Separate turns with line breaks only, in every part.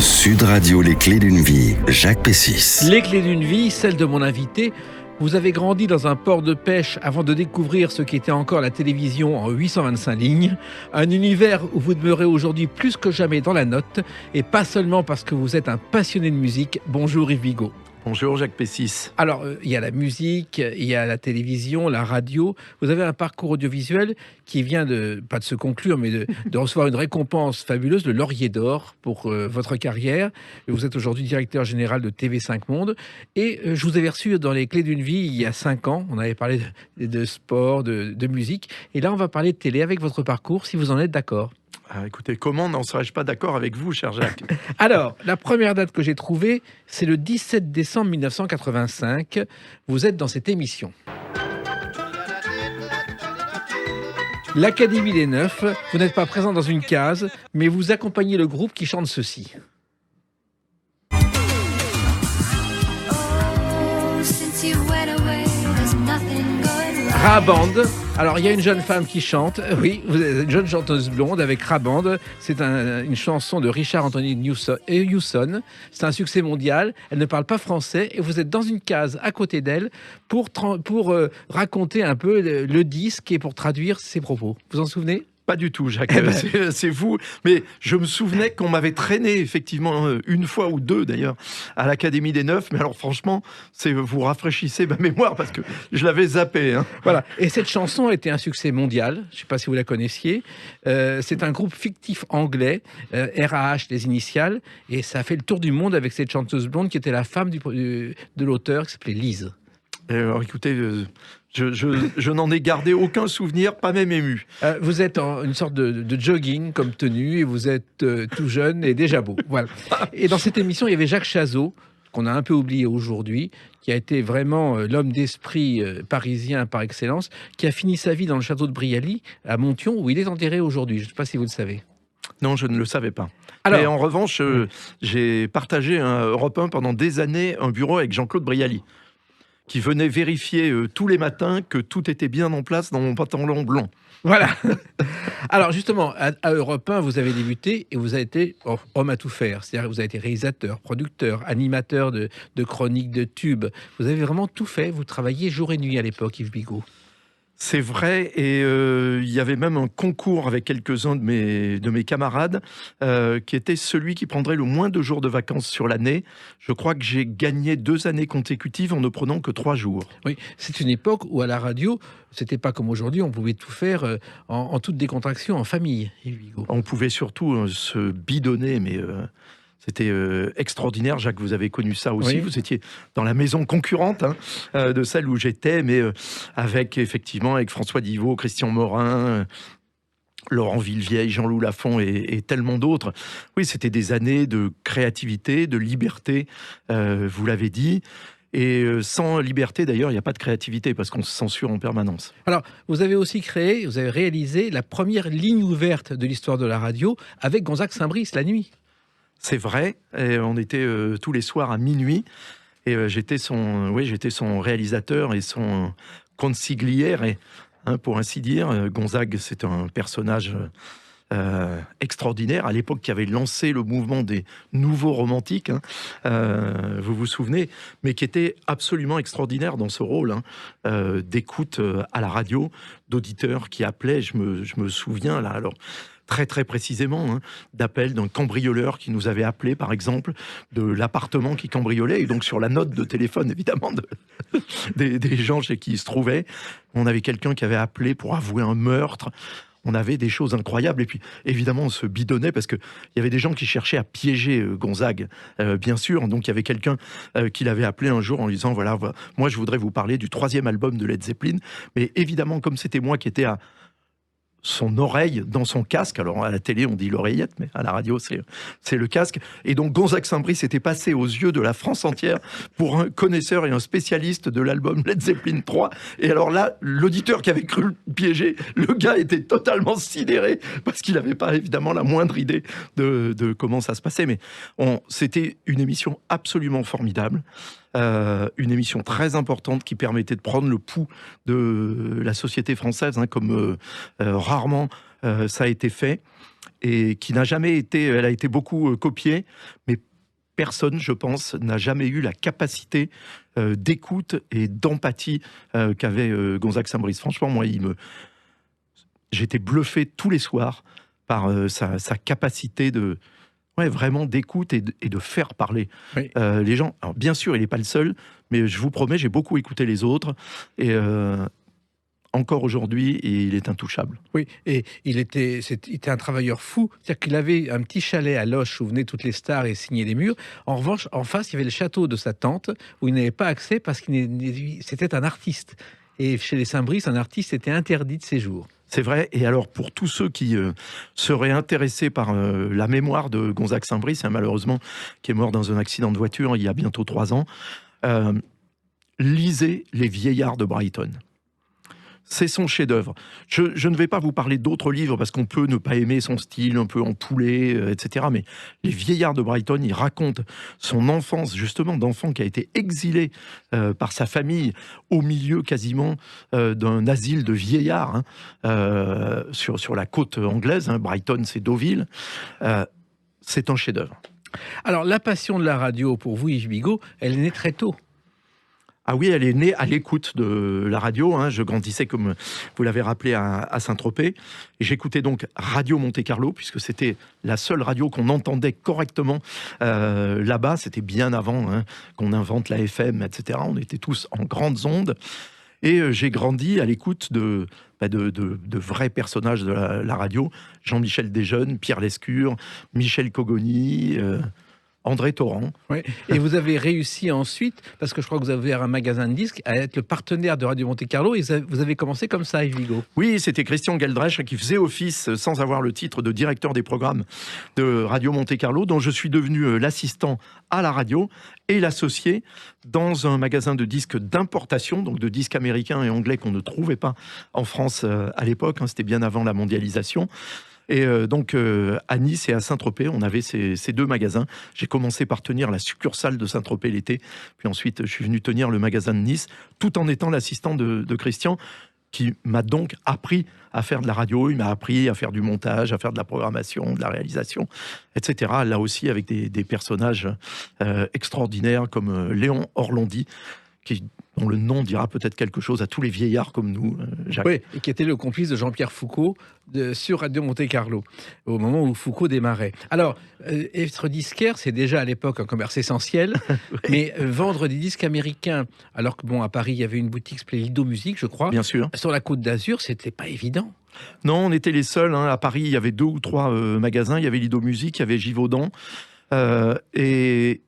Sud Radio, les clés d'une vie, Jacques Pessis.
Les clés d'une vie, celle de mon invité. Vous avez grandi dans un port de pêche avant de découvrir ce qu'était encore la télévision en 825 lignes. Un univers où vous demeurez aujourd'hui plus que jamais dans la note, et pas seulement parce que vous êtes un passionné de musique. Bonjour Yves Bigot.
Bonjour Jacques Pessis.
Alors, il y a la musique, il y a la télévision, la radio. Vous avez un parcours audiovisuel qui vient pas de se conclure, mais de recevoir une récompense fabuleuse, le Laurier d'Or, pour votre carrière. Vous êtes aujourd'hui directeur général de TV5 Monde. Et je vous avais reçu dans les clés d'une vie il y a 5 ans. On avait parlé de sport, de musique. Et là, on va parler de télé avec votre parcours, si vous en êtes d'accord.
Écoutez, comment n'en serais-je pas d'accord avec vous, cher Jacques?
Alors, la première date que j'ai trouvée, c'est le 17 décembre 1985. Vous êtes dans cette émission. L'Académie des Neufs, vous n'êtes pas présent dans une case, mais vous accompagnez le groupe qui chante ceci. Raband. Alors, il y a une jeune femme qui chante. Oui, vous êtes une jeune chanteuse blonde avec Raband. C'est une chanson de Richard Anthony Hewson. C'est un succès mondial. Elle ne parle pas français et vous êtes dans une case à côté d'elle pour raconter un peu le disque et pour traduire ses propos. Vous en souvenez ?
Pas du tout, Jacques. C'est vous. Mais je me souvenais qu'on m'avait traîné, effectivement, une fois ou deux, d'ailleurs, à l'Académie des Neufs. Mais alors, franchement, vous rafraîchissez ma mémoire parce que je l'avais zappé. Hein.
Voilà. Et cette chanson a été un succès mondial. Je ne sais pas si vous la connaissiez. C'est un groupe fictif anglais, RAH, les initiales. Et ça a fait le tour du monde avec cette chanteuse blonde qui était la femme de l'auteur, qui s'appelait Lise.
Alors, écoutez... Je n'en ai gardé aucun souvenir, pas même ému.
Vous êtes en une sorte de jogging comme tenue et vous êtes tout jeune et déjà beau. Voilà. Et dans cette émission, il y avait Jacques Chazot, qu'on a un peu oublié aujourd'hui, qui a été vraiment l'homme d'esprit parisien par excellence, qui a fini sa vie dans le château de Brialy, à Monthyon, où il est enterré aujourd'hui. Je ne sais pas si vous le savez.
Non, je ne le savais pas.
Alors,
mais en revanche, j'ai partagé Europe 1 pendant des années, un bureau avec Jean-Claude Brialy, qui venait vérifier tous les matins que tout était bien en place dans mon pantalon blanc.
Voilà. Alors justement, à Europe 1, vous avez débuté et vous avez été homme à tout faire. C'est-à-dire que vous avez été réalisateur, producteur, animateur de chroniques, de tubes. Vous avez vraiment tout fait. Vous travailliez jour et nuit à l'époque, Yves Bigot.
C'est vrai, et il y avait même un concours avec quelques-uns de mes camarades qui était celui qui prendrait le moins de jours de vacances sur l'année. Je crois que j'ai gagné 2 années consécutives en ne prenant que 3 jours.
Oui, c'est une époque où à la radio, c'était pas comme aujourd'hui, on pouvait tout faire en toute décontraction, en famille, Yves Bigot.
On pouvait surtout se bidonner, mais... C'était extraordinaire. Jacques, vous avez connu ça aussi. Oui. Vous étiez dans la maison concurrente de celle où j'étais, mais avec François Divot, Christian Morin, Laurent Villevieille, Jean-Loup Lafont et tellement d'autres. Oui, c'était des années de créativité, de liberté, vous l'avez dit. Et sans liberté, d'ailleurs, il n'y a pas de créativité parce qu'on se censure en permanence.
Alors, vous avez aussi vous avez réalisé la première ligne ouverte de l'histoire de la radio avec Gonzague Saint-Brice la nuit.
C'est vrai, et on était tous les soirs à minuit, et j'étais son réalisateur et son consigliere, pour ainsi dire. Gonzague, c'est un personnage extraordinaire, à l'époque qui avait lancé le mouvement des nouveaux romantiques, vous vous souvenez, mais qui était absolument extraordinaire dans ce rôle d'écoute à la radio, d'auditeurs qui appelaient, je me souviens là, alors... très très précisément, d'appels d'un cambrioleur qui nous avait appelé, par exemple, de l'appartement qui cambriolait, et donc sur la note de téléphone, évidemment, des gens chez qui il se trouvait, on avait quelqu'un qui avait appelé pour avouer un meurtre. On avait des choses incroyables, et puis évidemment on se bidonnait parce qu'il y avait des gens qui cherchaient à piéger Gonzague, bien sûr. Donc il y avait quelqu'un qui l'avait appelé un jour en lui disant voilà, moi je voudrais vous parler du 3e album de Led Zeppelin, mais évidemment comme c'était moi qui étais à son oreille dans son casque. Alors à la télé on dit l'oreillette, mais à la radio c'est le casque. Et donc Gonzague Saint-Brice était passé aux yeux de la France entière pour un connaisseur et un spécialiste de l'album Led Zeppelin 3. Et alors là, l'auditeur qui avait cru le piéger, le gars était totalement sidéré parce qu'il n'avait pas évidemment la moindre idée de comment ça se passait. Mais c'était une émission absolument formidable. Une émission très importante qui permettait de prendre le pouls de la société française, comme rarement ça a été fait. et qui n'a jamais été... Elle a été beaucoup copiée, mais personne, je pense, n'a jamais eu la capacité d'écoute et d'empathie qu'avait Gonzague Saint-Brice. Franchement, moi, j'étais bluffé tous les soirs par sa capacité vraiment d'écoute et de faire parler les gens. Alors, bien sûr, il n'est pas le seul, mais je vous promets, j'ai beaucoup écouté les autres. Et encore aujourd'hui, il est intouchable.
Oui, et il était un travailleur fou. C'est-à-dire qu'il avait un petit chalet à Loches où venaient toutes les stars et signaient les murs. En revanche, en face, il y avait le château de sa tante où il n'avait pas accès parce c'était un artiste. Et chez les Saint-Brice, un artiste était interdit de séjour.
C'est vrai. Et alors, pour tous ceux qui seraient intéressés par la mémoire de Gonzague Saint-Brice, malheureusement, qui est mort dans un accident de voiture il y a bientôt 3 ans, lisez Les Vieillards de Brighton. C'est son chef-d'œuvre. Je ne vais pas vous parler d'autres livres parce qu'on peut ne pas aimer son style, un peu empouler, etc. Mais Les Vieillards de Brighton, il raconte son enfance, justement, d'enfant qui a été exilé par sa famille au milieu quasiment d'un asile de vieillards sur la côte anglaise. Brighton, c'est Deauville. C'est un chef-d'œuvre.
Alors, la passion de la radio pour vous, Yves Bigot, elle est née très tôt.
Ah oui, elle est née à l'écoute de la radio. Je grandissais, comme vous l'avez rappelé, à Saint-Tropez. Et j'écoutais donc Radio Monte-Carlo, puisque c'était la seule radio qu'on entendait correctement là-bas. C'était bien avant qu'on invente la FM, etc. On était tous en grandes ondes. Et j'ai grandi à l'écoute de vrais personnages de la radio. Jean-Michel Desjeunes, Pierre Lescure, Michel Cogoni... André Torrent.
Oui. Et vous avez réussi ensuite, parce que je crois que vous avez un magasin de disques, à être le partenaire de Radio Monte-Carlo, et vous avez commencé comme ça, Yves Bigot.
Oui, c'était Christian Geldreich qui faisait office, sans avoir le titre de directeur des programmes de Radio Monte-Carlo, dont je suis devenu l'assistant à la radio et l'associé dans un magasin de disques d'importation, donc de disques américains et anglais qu'on ne trouvait pas en France à l'époque, c'était bien avant la mondialisation. Et donc à Nice et à Saint-Tropez, on avait ces 2 magasins. J'ai commencé par tenir la succursale de Saint-Tropez l'été, puis ensuite je suis venu tenir le magasin de Nice, tout en étant l'assistant de Christian, qui m'a donc appris à faire de la radio. Il m'a appris à faire du montage, à faire de la programmation, de la réalisation, etc. Là aussi avec des personnages extraordinaires comme Léon Orlandi, dont le nom dira peut-être quelque chose à tous les vieillards comme nous, Jacques.
Oui, et qui était le complice de Jean-Pierre Foucault sur Radio Monte-Carlo, au moment où Foucault démarrait. Alors, être disquaire, c'est déjà à l'époque un commerce essentiel, oui. Mais vendre des disques américains, alors que à Paris, il y avait une boutique qui s'appelait Lido Musique, je crois.
Bien sûr.
Sur la Côte d'Azur, c'était pas évident.
Non, on était les seuls. À Paris, il y avait 2 ou 3 magasins. Il y avait Lido Musique, il y avait Givaudan, et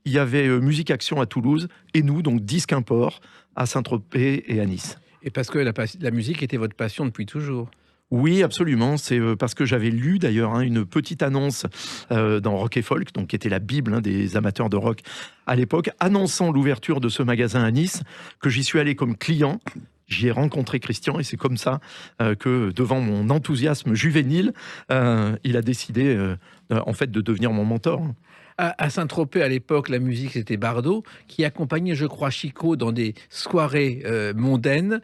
il y avait Musique Action à Toulouse, et nous, donc Disque Import, à Saint-Tropez et à Nice.
Et parce que la musique était votre passion depuis toujours.
Oui, absolument. C'est parce que j'avais lu d'ailleurs une petite annonce dans Rock et Folk, donc qui était la bible des amateurs de rock à l'époque, annonçant l'ouverture de ce magasin à Nice, que j'y suis allé comme client. J'y ai rencontré Christian, et c'est comme ça que, devant mon enthousiasme juvénile, il a décidé en fait de devenir mon mentor.
À Saint-Tropez, à l'époque, la musique, c'était Bardot, qui accompagnait, je crois, Chico dans des soirées mondaines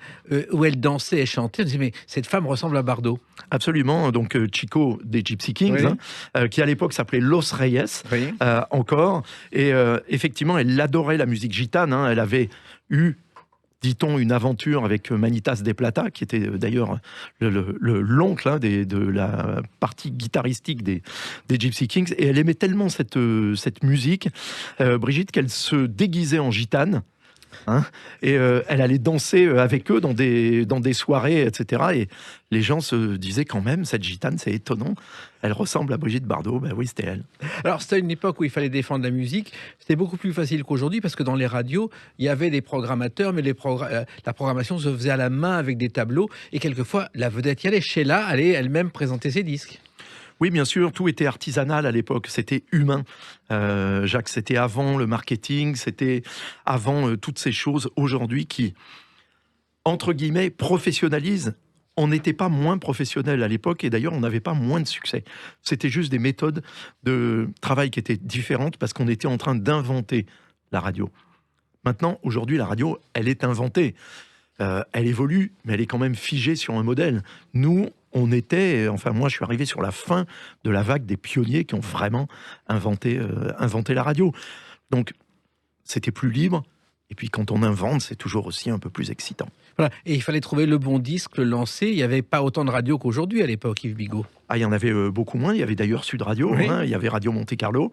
où elle dansait et chantait. On disait, mais cette femme ressemble à Bardot.
Absolument. Donc, Chico des Gypsy Kings,
oui.
Qui à l'époque s'appelait Los Reyes, oui. Encore. Et effectivement, elle adorait la musique gitane. Elle avait eu, dit-on, une aventure avec Manitas de Plata, qui était d'ailleurs l'oncle de la partie guitaristique des Gypsy Kings. Et elle aimait tellement cette musique, Brigitte, qu'elle se déguisait en gitane. Et elle allait danser avec eux dans des soirées, etc. Et les gens se disaient quand même, cette gitane, c'est étonnant, elle ressemble à Brigitte Bardot. Ben oui, c'était elle.
Alors, c'était une époque où il fallait défendre la musique. C'était beaucoup plus facile qu'aujourd'hui parce que dans les radios, il y avait des programmateurs, mais la programmation se faisait à la main avec des tableaux. Et quelquefois, la vedette y allait. Sheila allait elle-même présenter ses disques.
Oui, bien sûr, tout était artisanal à l'époque, c'était humain. Jacques, c'était avant le marketing, c'était avant toutes ces choses aujourd'hui qui, entre guillemets, professionnalisent. On n'était pas moins professionnel à l'époque, et d'ailleurs, on n'avait pas moins de succès. C'était juste des méthodes de travail qui étaient différentes parce qu'on était en train d'inventer la radio. Maintenant, aujourd'hui, la radio, elle est inventée. Elle évolue, mais elle est quand même figée sur un modèle. Nous, moi je suis arrivé sur la fin de la vague des pionniers qui ont vraiment inventé la radio. Donc c'était plus libre. Et puis quand on invente, c'est toujours aussi un peu plus excitant.
Voilà. Et il fallait trouver le bon disque, le lancer. Il n'y avait pas autant de radios qu'aujourd'hui à l'époque, Yves Bigot.
Ah, il y en avait beaucoup moins. Il y avait d'ailleurs Sud Radio,
Oui.
il y avait Radio Monte Carlo,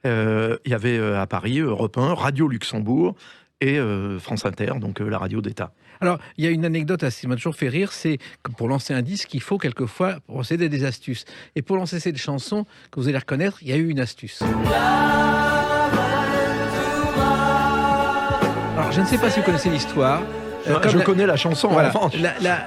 il y avait à Paris Europe 1, Radio Luxembourg et France Inter, donc la radio d'État.
Alors, il y a une anecdote qui m'a toujours fait rire, c'est que pour lancer un disque, il faut quelquefois procéder à des astuces. Et pour lancer cette chanson, que vous allez reconnaître, il y a eu une astuce. Alors, je ne sais pas si vous connaissez l'histoire.
Je connais la chanson,
Voilà.
en revanche.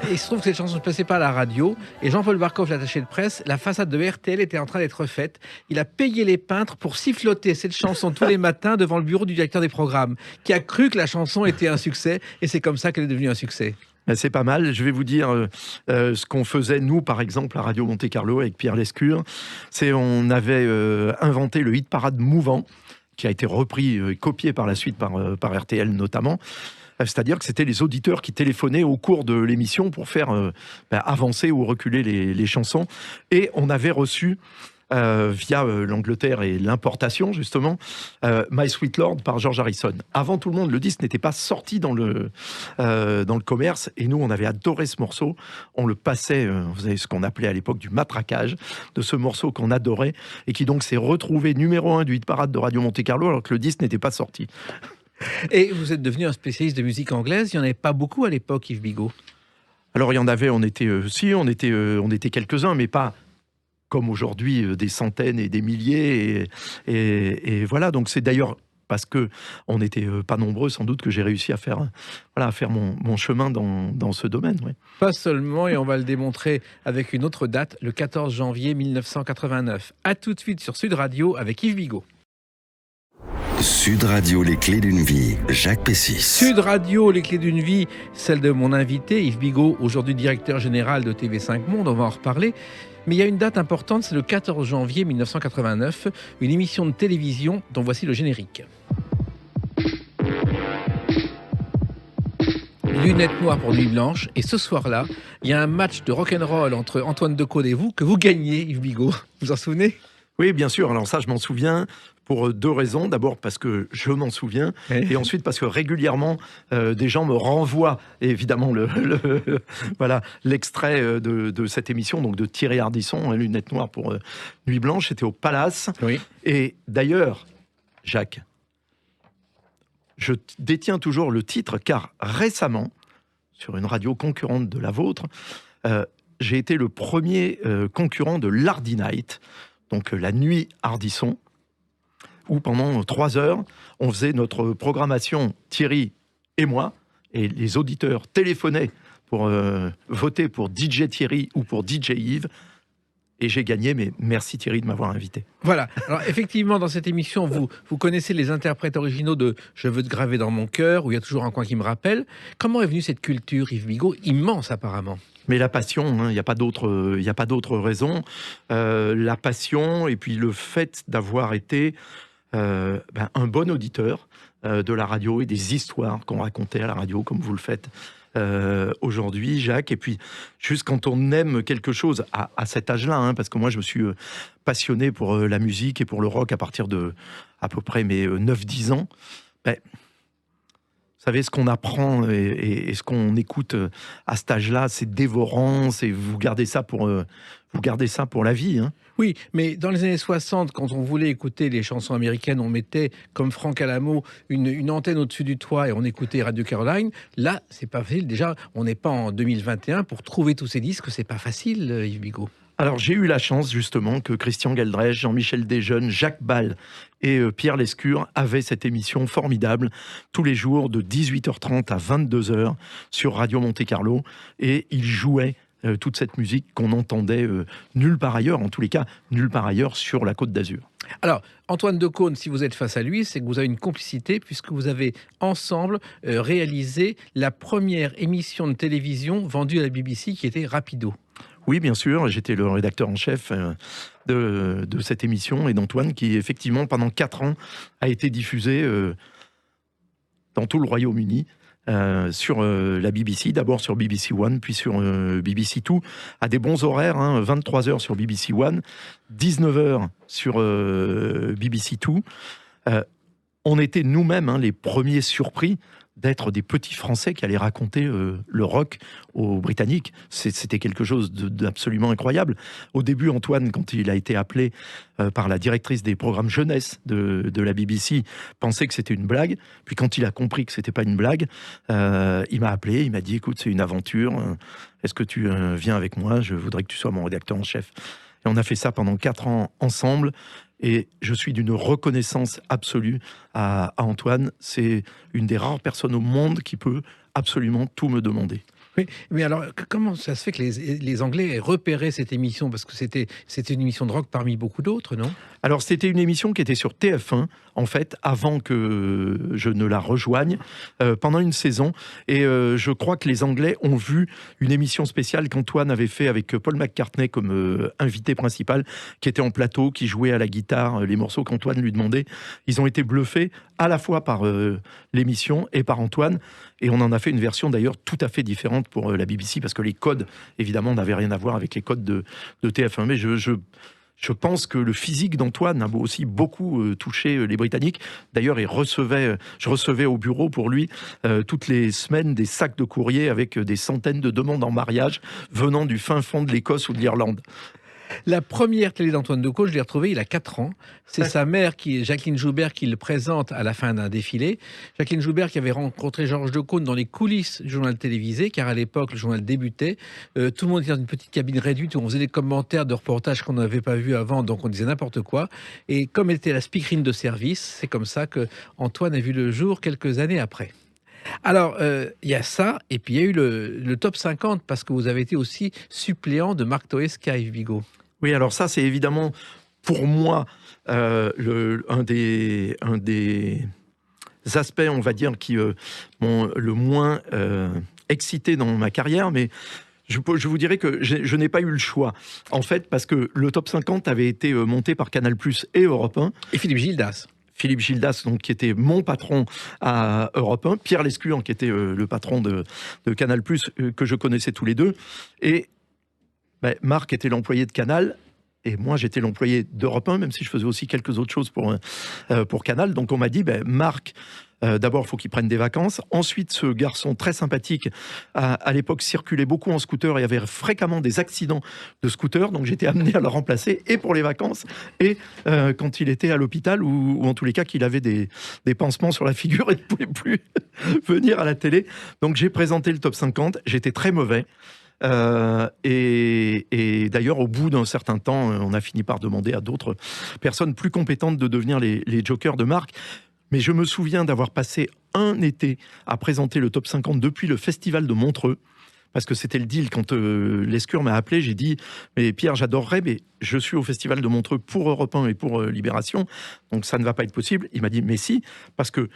Il se trouve que cette chanson se passait pas à la radio. Et Jean-Paul Barkov, l'attaché de presse, la façade de RTL était en train d'être faite. Il a payé les peintres pour siffloter cette chanson tous les matins devant le bureau du directeur des programmes, qui a cru que la chanson était un succès. Et c'est comme ça qu'elle est devenue un succès.
C'est pas mal. Je vais vous dire ce qu'on faisait, nous, par exemple, à Radio Monte Carlo, avec Pierre Lescure. On avait inventé le hit parade mouvant, qui a été repris et copié par la suite par RTL notamment. C'est-à-dire que c'était les auditeurs qui téléphonaient au cours de l'émission pour faire avancer ou reculer les chansons. Et on avait reçu, via l'Angleterre et l'importation, justement, My Sweet Lord par George Harrison. Avant tout le monde, le disque n'était pas sorti dans le commerce. Et nous, on avait adoré ce morceau. On le passait, vous savez, ce qu'on appelait à l'époque du matraquage, de ce morceau qu'on adorait et qui donc s'est retrouvé numéro 1 du hit parade de Radio Monte Carlo alors que le disque n'était pas sorti.
Et vous êtes devenu un spécialiste de musique anglaise. Il n'y en avait pas beaucoup à l'époque, Yves Bigot.
Alors il y en avait, on était quelques-uns, mais pas comme aujourd'hui des centaines et des milliers. Et voilà, donc c'est d'ailleurs parce que on n'était pas nombreux, sans doute, que j'ai réussi à faire mon chemin dans ce domaine. Ouais.
Pas seulement, et on va le démontrer avec une autre date, le 14 janvier 1989. A tout de suite sur Sud Radio avec Yves Bigot.
Sud Radio, les clés d'une vie, Jacques Pessis.
Sud Radio, les clés d'une vie, celle de mon invité, Yves Bigot, aujourd'hui directeur général de TV5 Monde, on va en reparler. Mais il y a une date importante, c'est le 14 janvier 1989, une émission de télévision dont voici le générique. Lunettes noires pour Nuit Blanche, et ce soir-là, il y a un match de rock'n'roll entre Antoine Decaune et vous, que vous gagnez, Yves Bigot. Vous vous en souvenez ?
Oui, bien sûr. Alors ça, je m'en souviens pour deux raisons. D'abord parce que je m'en souviens, et ensuite parce que régulièrement, des gens me renvoient, évidemment, l'extrait de cette émission, donc de Thierry Ardisson, Lunettes noires pour Nuit Blanche. C'était au Palace.
Oui.
Et d'ailleurs, Jacques, je détiens toujours le titre, car récemment, sur une radio concurrente de la vôtre, j'ai été le premier concurrent de l'Hardy Night, donc la nuit Ardisson, où pendant 3 heures, on faisait notre programmation, Thierry et moi, et les auditeurs téléphonaient pour voter pour DJ Thierry ou pour DJ Yves. Et j'ai gagné, mais merci Thierry de m'avoir invité.
Voilà. Alors effectivement, dans cette émission, vous connaissez les interprètes originaux de « Je veux te graver dans mon cœur » où il y a toujours un coin qui me rappelle. Comment est venue cette culture, Yves Bigot, immense apparemment?
Mais la passion, il n'y a pas d'autre raison. La passion et puis le fait d'avoir été un bon auditeur de la radio et des histoires qu'on racontait à la radio, comme vous le faites aujourd'hui, Jacques. Et puis, juste quand on aime quelque chose à cet âge-là, parce que moi, je me suis passionné pour la musique et pour le rock à partir de à peu près mes 9-10 ans. Vous savez, ce qu'on apprend et ce qu'on écoute à cet âge-là, c'est dévorant, vous gardez ça pour la vie.
Oui, mais dans les années 60, quand on voulait écouter les chansons américaines, on mettait, comme Franck Alamo, une antenne au-dessus du toit et on écoutait Radio Caroline. Là, c'est pas facile. Déjà, on n'est pas en 2021. Pour trouver tous ces disques, c'est pas facile, Yves Bigot.
Alors, j'ai eu la chance, justement, que Christian Geldrech, Jean-Michel Desjeunes, Jacques Ball et Pierre Lescure avaient cette émission formidable, tous les jours, de 18h30 à 22h, sur Radio Monte Carlo. Et ils jouaient toute cette musique qu'on entendait nulle part ailleurs, en tous les cas, nulle part ailleurs sur la Côte d'Azur.
Alors, Antoine Decaune, si vous êtes face à lui, c'est que vous avez une complicité, puisque vous avez ensemble réalisé la première émission de télévision vendue à la BBC, qui était Rapido.
Oui, bien sûr, j'étais le rédacteur en chef de cette émission, et d'Antoine, qui effectivement, pendant 4 ans, a été diffusé dans tout le Royaume-Uni, sur la BBC, d'abord sur BBC One, puis sur BBC Two, à des bons horaires, 23h sur BBC One, 19h sur BBC Two. On était nous-mêmes les premiers surpris d'être des petits Français qui allaient raconter le rock aux Britanniques. C'était quelque chose d'absolument incroyable. Au début, Antoine, quand il a été appelé par la directrice des programmes jeunesse de la BBC, pensait que c'était une blague. Puis quand il a compris que c'était pas une blague, il m'a appelé, il m'a dit « Écoute, c'est une aventure. Est-ce que tu viens avec moi? Je voudrais que tu sois mon rédacteur en chef. » Et on a fait ça pendant 4 ans ensemble. Et je suis d'une reconnaissance absolue à Antoine. C'est une des rares personnes au monde qui peut absolument tout me demander.
Oui, mais alors, comment ça se fait que les Anglais aient repéré cette émission? Parce que c'était une émission de rock parmi beaucoup d'autres, non?
Alors, c'était une émission qui était sur TF1, en fait, avant que je ne la rejoigne, pendant une saison. Et je crois que les Anglais ont vu une émission spéciale qu'Antoine avait fait avec Paul McCartney comme invité principal, qui était en plateau, qui jouait à la guitare les morceaux qu'Antoine lui demandait. Ils ont été bluffés à la fois par l'émission et par Antoine. Et on en a fait une version d'ailleurs tout à fait différente pour la BBC, parce que les codes, évidemment, n'avaient rien à voir avec les codes de TF1. Mais je pense que le physique d'Antoine a aussi beaucoup touché les Britanniques. D'ailleurs, je recevais au bureau pour lui toutes les semaines des sacs de courrier avec des centaines de demandes en mariage venant du fin fond de l'Écosse ou de l'Irlande.
La première télé d'Antoine Decaux, je l'ai retrouvée il a 4 ans. C'est sa mère, Jacqueline Joubert, qui le présente à la fin d'un défilé. Jacqueline Joubert qui avait rencontré Georges Decaune dans les coulisses du journal télévisé, car à l'époque, le journal débutait. Tout le monde était dans une petite cabine réduite où on faisait des commentaires de reportages qu'on n'avait pas vus avant, donc on disait n'importe quoi. Et comme elle était la speakerine de service, c'est comme ça que Antoine a vu le jour quelques années après. Alors, il y a ça, et puis il y a eu le top 50, parce que vous avez été aussi suppléant de Marc Toesca, Yves Bigot.
Oui, alors ça, c'est évidemment, pour moi, un des aspects, on va dire, qui m'ont le moins excité dans ma carrière, mais je vous dirais que je n'ai pas eu le choix, en fait, parce que le top 50 avait été monté par Canal+ et Europe 1.
Et Philippe Gildas.
Philippe Gildas, donc, qui était mon patron à Europe 1, Pierre Lescure, qui était le patron de Canal+, que je connaissais tous les deux, et Marc était l'employé de Canal, et moi j'étais l'employé d'Europe 1, même si je faisais aussi quelques autres choses pour Canal. Donc on m'a dit, Marc, d'abord il faut qu'il prenne des vacances. Ensuite, ce garçon très sympathique, à l'époque circulait beaucoup en scooter et avait fréquemment des accidents de scooter, donc j'étais amené à le remplacer, et pour les vacances, et quand il était à l'hôpital, ou en tous les cas qu'il avait des pansements sur la figure et ne pouvait plus venir à la télé. Donc j'ai présenté le top 50, j'étais très mauvais. Et d'ailleurs, au bout d'un certain temps, on a fini par demander à d'autres personnes plus compétentes de devenir les jokers de Marc. Mais je me souviens d'avoir passé un été à présenter le top 50 depuis le festival de Montreux, parce que c'était le deal. Quand Lescure m'a appelé, j'ai dit « Mais Pierre, j'adorerais, mais je suis au festival de Montreux pour Europe 1 et pour Libération, donc ça ne va pas être possible. » Il m'a dit « Mais si, parce que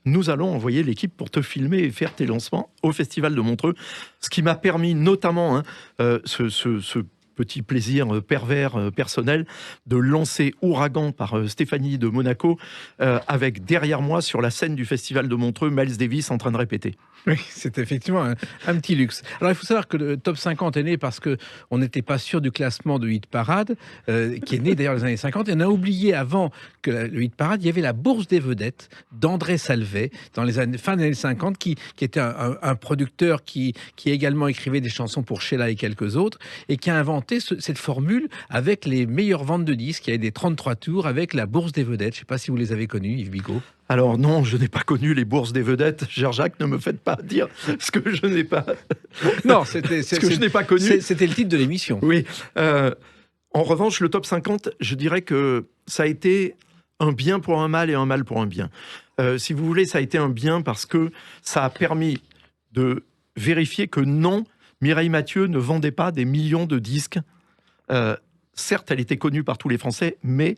nous allons envoyer l'équipe pour te filmer et faire tes lancements au Festival de Montreux ». Ce qui m'a permis notamment ce petit plaisir pervers personnel de lancer Ouragan par Stéphanie de Monaco avec derrière moi sur la scène du Festival de Montreux Miles Davis en train de répéter.
Oui, c'est effectivement un petit luxe. Alors, il faut savoir que le top 50 est né parce qu'on n'était pas sûr du classement de Hit Parade, qui est né d'ailleurs dans les années 50. Et on a oublié avant que le Hit Parade, il y avait la Bourse des vedettes d'André Salvet, dans les fin des années 50, qui était un producteur qui également écrivait des chansons pour Sheila et quelques autres, et qui a inventé cette formule avec les meilleures ventes de disques. Il y avait des 33 tours avec la Bourse des vedettes. Je ne sais pas si vous les avez connus, Yves Bigot.
Alors non, je n'ai pas connu les bourses des vedettes. Cher Jacques, ne me faites pas dire ce que je n'ai pas.
Non, c'était
ce que je n'ai pas connu.
C'était le titre de l'émission.
Oui. En revanche, le top 50, je dirais que ça a été un bien pour un mal et un mal pour un bien. Si vous voulez, ça a été un bien parce que ça a permis de vérifier que non, Mireille Mathieu ne vendait pas des millions de disques. Certes, elle était connue par tous les Français, mais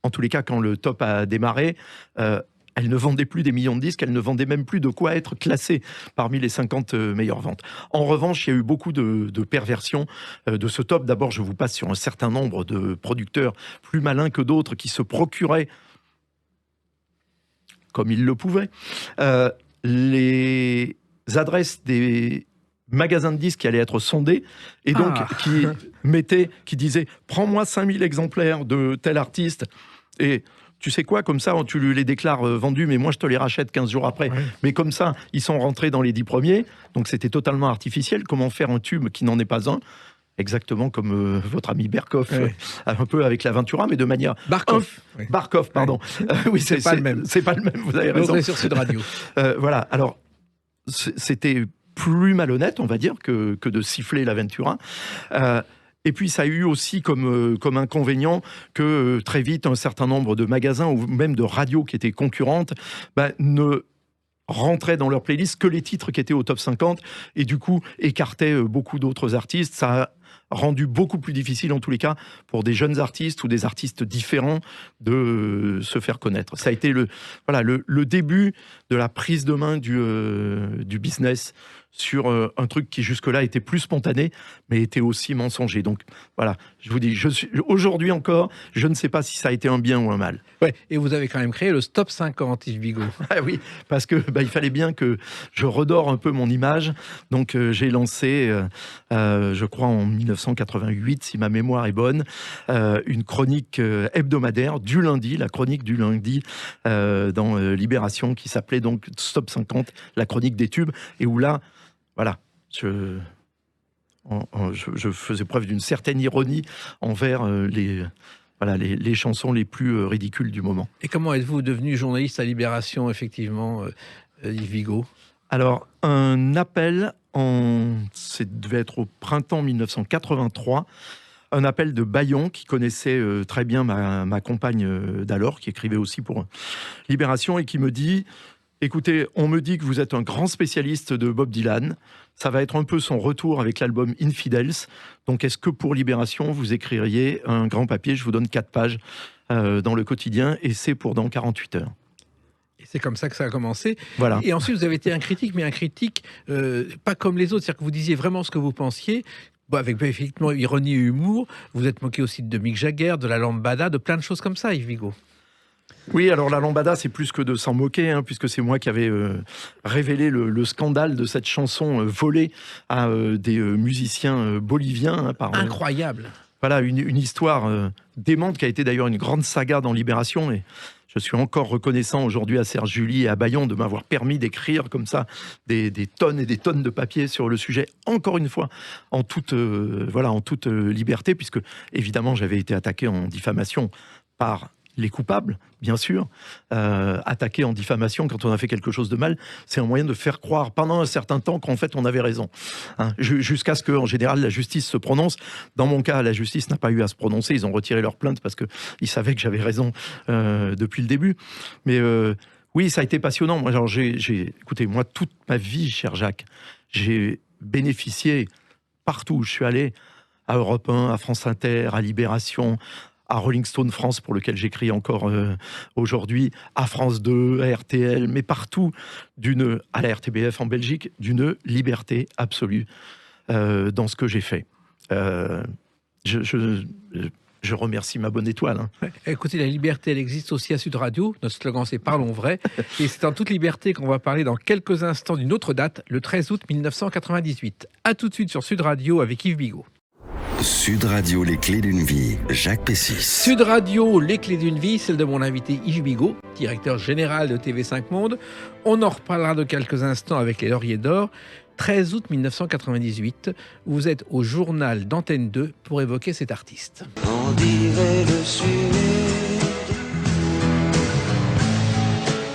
en tous les cas, quand le top a démarré, elle ne vendait plus des millions de disques, elle ne vendait même plus de quoi être classée parmi les 50 meilleures ventes. En revanche, il y a eu beaucoup de perversions de ce top. D'abord, je vous passe sur un certain nombre de producteurs plus malins que d'autres qui se procuraient, comme ils le pouvaient, les adresses des magasins de disques qui allaient être sondés, et donc qui disaient « Prends-moi 5000 exemplaires de tel artiste », et tu sais quoi, comme ça, tu les déclares vendus, mais moi, je te les rachète 15 jours après. Ouais. Mais comme ça, ils sont rentrés dans les 10 premiers, donc c'était totalement artificiel. Comment faire un tube qui n'en est pas un ? Exactement comme votre ami Berkoff, un peu avec l'Aventura, mais de manière...
Barkov.
Barkov, pardon. Oui, c'est pas le même. C'est pas le même, vous avez raison.
On est sur Sud Radio.
Voilà, alors, c'était plus malhonnête, on va dire, que de siffler l'Aventura. Et puis, ça a eu aussi comme inconvénient que très vite, un certain nombre de magasins ou même de radios qui étaient concurrentes ne rentraient dans leur playlist que les titres qui étaient au top 50 et du coup, écartaient beaucoup d'autres artistes. Ça a rendu beaucoup plus difficile, en tous les cas, pour des jeunes artistes ou des artistes différents de se faire connaître. Ça a été le début de la prise de main du business sur un truc qui jusque-là était plus spontané, mais était aussi mensonger. Donc voilà, je vous dis, aujourd'hui encore, je ne sais pas si ça a été un bien ou un mal.
Ouais, et vous avez quand même créé le Stop 50, Yves Bigot.
Ah oui, parce que il fallait bien que je redore un peu mon image. Donc j'ai lancé, je crois en 1988, si ma mémoire est bonne, une chronique hebdomadaire du lundi, la chronique du lundi dans Libération, qui s'appelait donc Stop 50, la chronique des tubes, et où là, voilà, je faisais preuve d'une certaine ironie envers les chansons les plus ridicules du moment.
Et comment êtes-vous devenu journaliste à Libération, effectivement, Yves Bigot ?
Alors, un appel, ça devait être au printemps 1983, un appel de Bayon, qui connaissait très bien ma compagne d'alors, qui écrivait aussi pour Libération, et qui me dit... Écoutez, on me dit que vous êtes un grand spécialiste de Bob Dylan. Ça va être un peu son retour avec l'album Infidels. Donc, est-ce que pour Libération, vous écririez un grand papier ? Je vous donne 4 pages dans le quotidien, et c'est pour dans 48 heures.
Et c'est comme ça que ça a commencé.
Voilà.
Et ensuite, vous avez été un critique, mais un critique pas comme les autres. C'est-à-dire que vous disiez vraiment ce que vous pensiez. Bon, avec effectivement ironie et humour. Vous êtes moqué aussi de Mick Jagger, de la lambada, de plein de choses comme ça, Yves Bigot.
Oui, alors la lambada, c'est plus que de s'en moquer, puisque c'est moi qui avais révélé le scandale de cette chanson volée à des musiciens boliviens.
Incroyable.
Voilà, une histoire démente qui a été d'ailleurs une grande saga dans Libération. Et je suis encore reconnaissant aujourd'hui à Serge July et à Bayon de m'avoir permis d'écrire comme ça des tonnes et des tonnes de papier sur le sujet, encore une fois, en toute liberté, puisque évidemment j'avais été attaqué en diffamation par les coupables, bien sûr. Attaquer en diffamation quand on a fait quelque chose de mal, c'est un moyen de faire croire pendant un certain temps qu'en fait on avait raison. Jusqu'à ce qu'en général la justice se prononce. Dans mon cas, la justice n'a pas eu à se prononcer. Ils ont retiré leur plainte parce qu'ils savaient que j'avais raison depuis le début. Mais oui, ça a été passionnant. Moi, alors, écoutez, moi, toute ma vie, cher Jacques, j'ai bénéficié partout où je suis allé, à Europe 1, à France Inter, à Libération, à Rolling Stone France, pour lequel j'écris encore aujourd'hui, à France 2, à RTL, mais partout, à la RTBF en Belgique, d'une liberté absolue dans ce que j'ai fait. Je remercie ma bonne étoile.
Écoutez, la liberté, elle existe aussi à Sud Radio. Notre slogan, c'est « Parlons vrai ». Et c'est en toute liberté qu'on va parler dans quelques instants d'une autre date, le 13 août 1998. A tout de suite sur Sud Radio avec Yves Bigot.
Sud Radio, les clés d'une vie, Jacques Pessis.
Sud Radio, les clés d'une vie, celle de mon invité Yves Bigot, directeur général de TV5 Monde. On en reparlera de quelques instants avec les Lauriers d'Or. 13 août 1998, vous êtes au journal d'Antenne 2 pour évoquer cet artiste.
On dirait le Sud,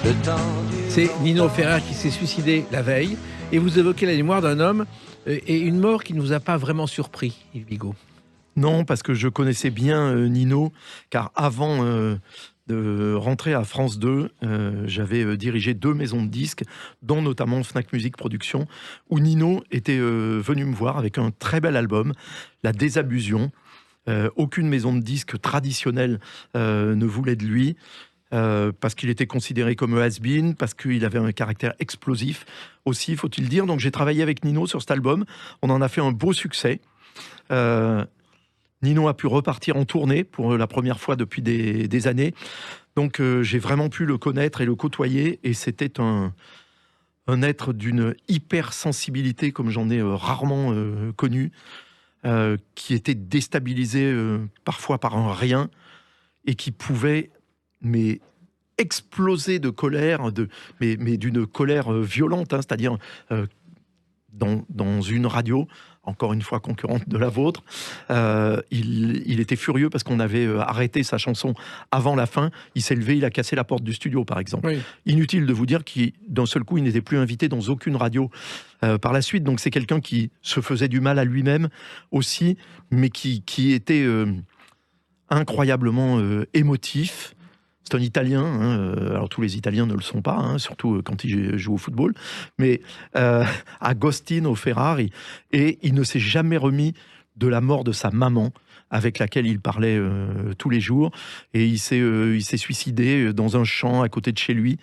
le temps du...
C'est Nino Ferrer qui s'est suicidé la veille, et vous évoquez la mémoire d'un homme et une mort qui ne vous a pas vraiment surpris, Yves Bigot.
Non, parce que je connaissais bien Nino, car avant de rentrer à France 2, j'avais dirigé 2 maisons de disques, dont notamment Fnac Musique Production, où Nino était venu me voir avec un très bel album, La Désabusion. Aucune maison de disques traditionnelle ne voulait de lui, parce qu'il était considéré comme has-been, parce qu'il avait un caractère explosif aussi, faut-il dire. Donc j'ai travaillé avec Nino sur cet album, on en a fait un beau succès. Nino a pu repartir en tournée pour la première fois depuis des années. Donc j'ai vraiment pu le connaître et le côtoyer, et c'était un un être d'une hypersensibilité comme j'en ai rarement connu, qui était déstabilisé parfois par un rien et qui pouvait mais exploser de colère, mais d'une colère violente, hein, c'est-à-dire dans une radio, encore une fois concurrente de la vôtre, il était furieux parce qu'on avait arrêté sa chanson avant la fin. Il s'est levé, il a cassé la porte du studio, par exemple.
Oui.
Inutile de vous dire qu'il, d'un seul coup, il n'était plus invité dans aucune radio par la suite. Donc c'est quelqu'un qui se faisait du mal à lui-même aussi, mais qui était incroyablement émotif. C'est un Italien, hein, alors tous les Italiens ne le sont pas, hein, surtout quand ils jouent au football, mais Agostino Ferrari, et il ne s'est jamais remis de la mort de sa maman, avec laquelle il parlait tous les jours, et il s'est suicidé dans un champ à côté de chez lui,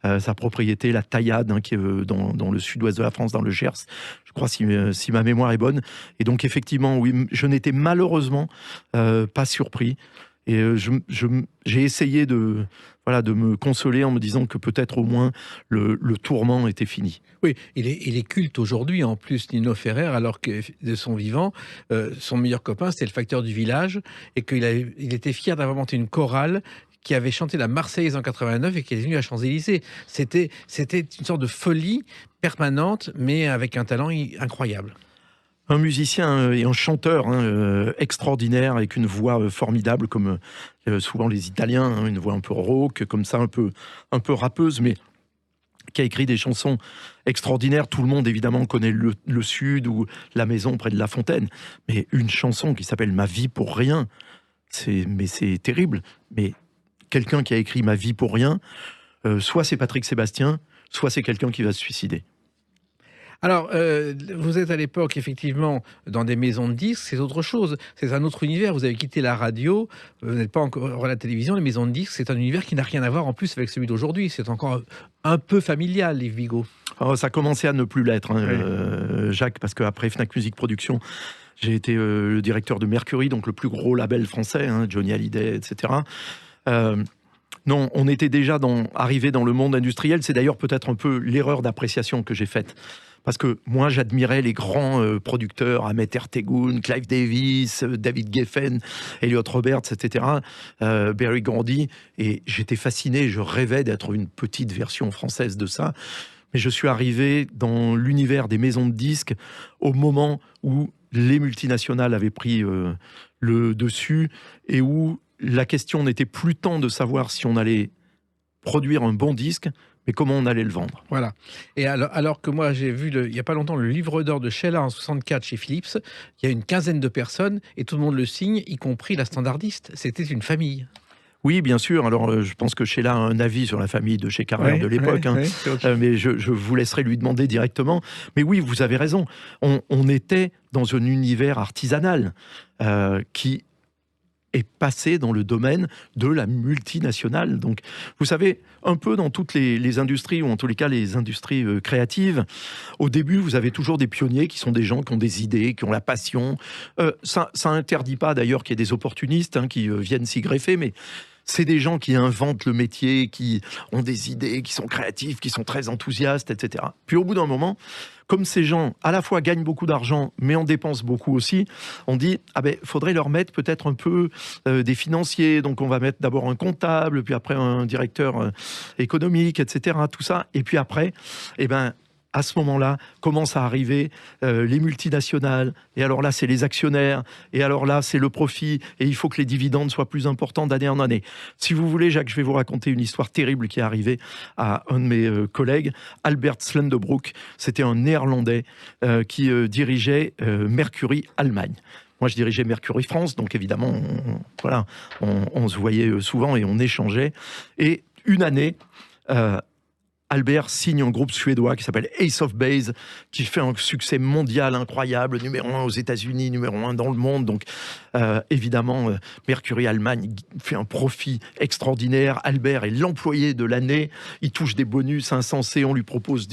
sa propriété, la Taillade, hein, qui est dans le sud-ouest de la France, dans le Gers, je crois, si ma mémoire est bonne. Et donc effectivement, oui, je n'étais malheureusement pas surpris. Et j'ai essayé de me consoler en me disant que peut-être au moins le tourment était fini.
Oui, il est culte aujourd'hui, en plus, Nino Ferrer, alors que de son vivant, son meilleur copain, c'était le facteur du village, et il était fier d'avoir monté une chorale qui avait chanté la Marseillaise en 89 et qui est venue à Champs-Élysées. C'était une sorte de folie permanente, mais avec un talent incroyable.
Un musicien et un chanteur extraordinaire, avec une voix formidable, comme souvent les Italiens, hein, une voix un peu rauque, comme ça, un peu rappeuse, mais qui a écrit des chansons extraordinaires. Tout le monde, évidemment, connaît le Sud ou La Maison près de La Fontaine. Mais une chanson qui s'appelle Ma vie pour rien, c'est terrible. Mais quelqu'un qui a écrit Ma vie pour rien, soit c'est Patrick Sébastien, soit c'est quelqu'un qui va se suicider.
Alors, vous êtes à l'époque, effectivement, dans des maisons de disques, c'est autre chose. C'est un autre univers. Vous avez quitté la radio, vous n'êtes pas encore à la télévision. Les maisons de disques, c'est un univers qui n'a rien à voir en plus avec celui d'aujourd'hui. C'est encore un peu familial, Yves Bigot.
Oh, ça commençait à ne plus l'être, hein, oui. Jacques, parce qu'après Fnac Musique Production, j'ai été le directeur de Mercury, donc le plus gros label français, hein, Johnny Hallyday, etc. Non, on était déjà arrivé dans le monde industriel. C'est d'ailleurs peut-être un peu l'erreur d'appréciation que j'ai faite. Parce que moi, j'admirais les grands producteurs, Ahmet Ertegun, Clive Davis, David Geffen, Elliot Roberts, etc., Berry Gordy, et j'étais fasciné, je rêvais d'être une petite version française de ça. Mais je suis arrivé dans l'univers des maisons de disques au moment où les multinationales avaient pris le dessus et où la question n'était plus tant de savoir si on allait produire un bon disque, mais comment on allait le vendre.
Voilà. Et alors que moi, j'ai vu, il n'y a pas longtemps, le livre d'or de Sheila en 64 chez Philips, il y a une quinzaine de personnes, et tout le monde le signe, y compris la standardiste. C'était une famille.
Oui, bien sûr. Alors, je pense que Sheila a un avis sur la famille de chez Carrière de l'époque, okay. Mais je vous laisserai lui demander directement. Mais oui, vous avez raison. On était dans un univers artisanal qui est passé dans le domaine de la multinationale. Donc, vous savez, un peu dans toutes les industries, ou en tous les cas les industries créatives, au début, vous avez toujours des pionniers qui sont des gens qui ont des idées, qui ont la passion. Ça interdit pas d'ailleurs qu'il y ait des opportunistes qui viennent s'y greffer, mais c'est des gens qui inventent le métier, qui ont des idées, qui sont créatifs, qui sont très enthousiastes, etc. Puis au bout d'un moment, comme ces gens à la fois gagnent beaucoup d'argent, mais en dépensent beaucoup aussi, on dit faudrait leur mettre peut-être un peu des financiers. Donc on va mettre d'abord un comptable, puis après un directeur économique, etc. Tout ça. Et puis après, à ce moment-là, commencent à arriver les multinationales, et alors là, c'est les actionnaires, et alors là, c'est le profit, et il faut que les dividendes soient plus importants d'année en année. Si vous voulez, Jacques, je vais vous raconter une histoire terrible qui est arrivée à un de mes collègues, Albert Slenderbroek. C'était un Néerlandais qui dirigeait Mercury Allemagne. Moi, je dirigeais Mercury France, donc évidemment, on se voyait souvent et on échangeait. Et une année... Albert signe un groupe suédois qui s'appelle Ace of Base, qui fait un succès mondial incroyable, numéro 1 aux États-Unis, numéro 1 dans le monde. Donc, évidemment, Mercury Allemagne fait un profit extraordinaire. Albert est l'employé de l'année. Il touche des bonus insensés. On lui propose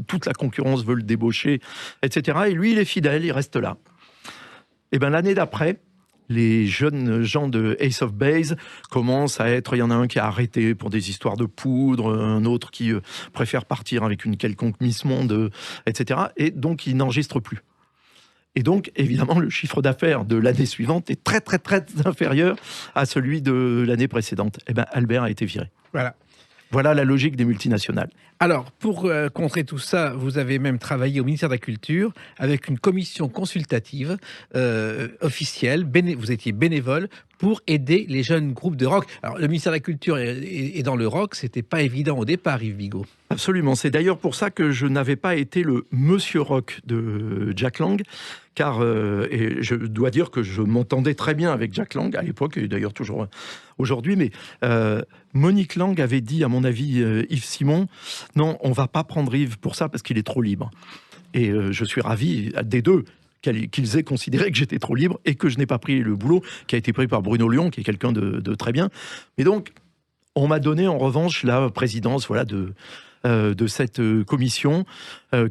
toute la concurrence veut le débaucher, etc. Et lui, il est fidèle, il reste là. Et l'année d'après, les jeunes gens de Ace of Base commencent à être... Il y en a un qui est arrêté pour des histoires de poudre, un autre qui préfère partir avec une quelconque Miss Monde, etc. Et donc, il n'enregistre plus. Et donc, évidemment, le chiffre d'affaires de l'année suivante est très, très, très inférieur à celui de l'année précédente. Eh bien, Albert a été viré. Voilà la logique des multinationales.
Alors, pour contrer tout ça, vous avez même travaillé au ministère de la Culture avec une commission consultative officielle. Vous étiez bénévole pour aider les jeunes groupes de rock. Alors, le ministère de la Culture et dans le rock, c'était pas évident au départ, Yves Bigot.
Absolument. C'est d'ailleurs pour ça que je n'avais pas été le monsieur rock de Jack Lang, car et je dois dire que je m'entendais très bien avec Jack Lang à l'époque, et d'ailleurs toujours aujourd'hui, mais Monique Lang avait dit, à mon avis, Yves Simon, non, on va pas prendre Yves pour ça parce qu'il est trop libre. Et je suis ravi des deux qu'ils aient considéré que j'étais trop libre et que je n'ai pas pris le boulot qui a été pris par Bruno Lyon, qui est quelqu'un de très bien. Mais donc, on m'a donné en revanche la présidence de cette commission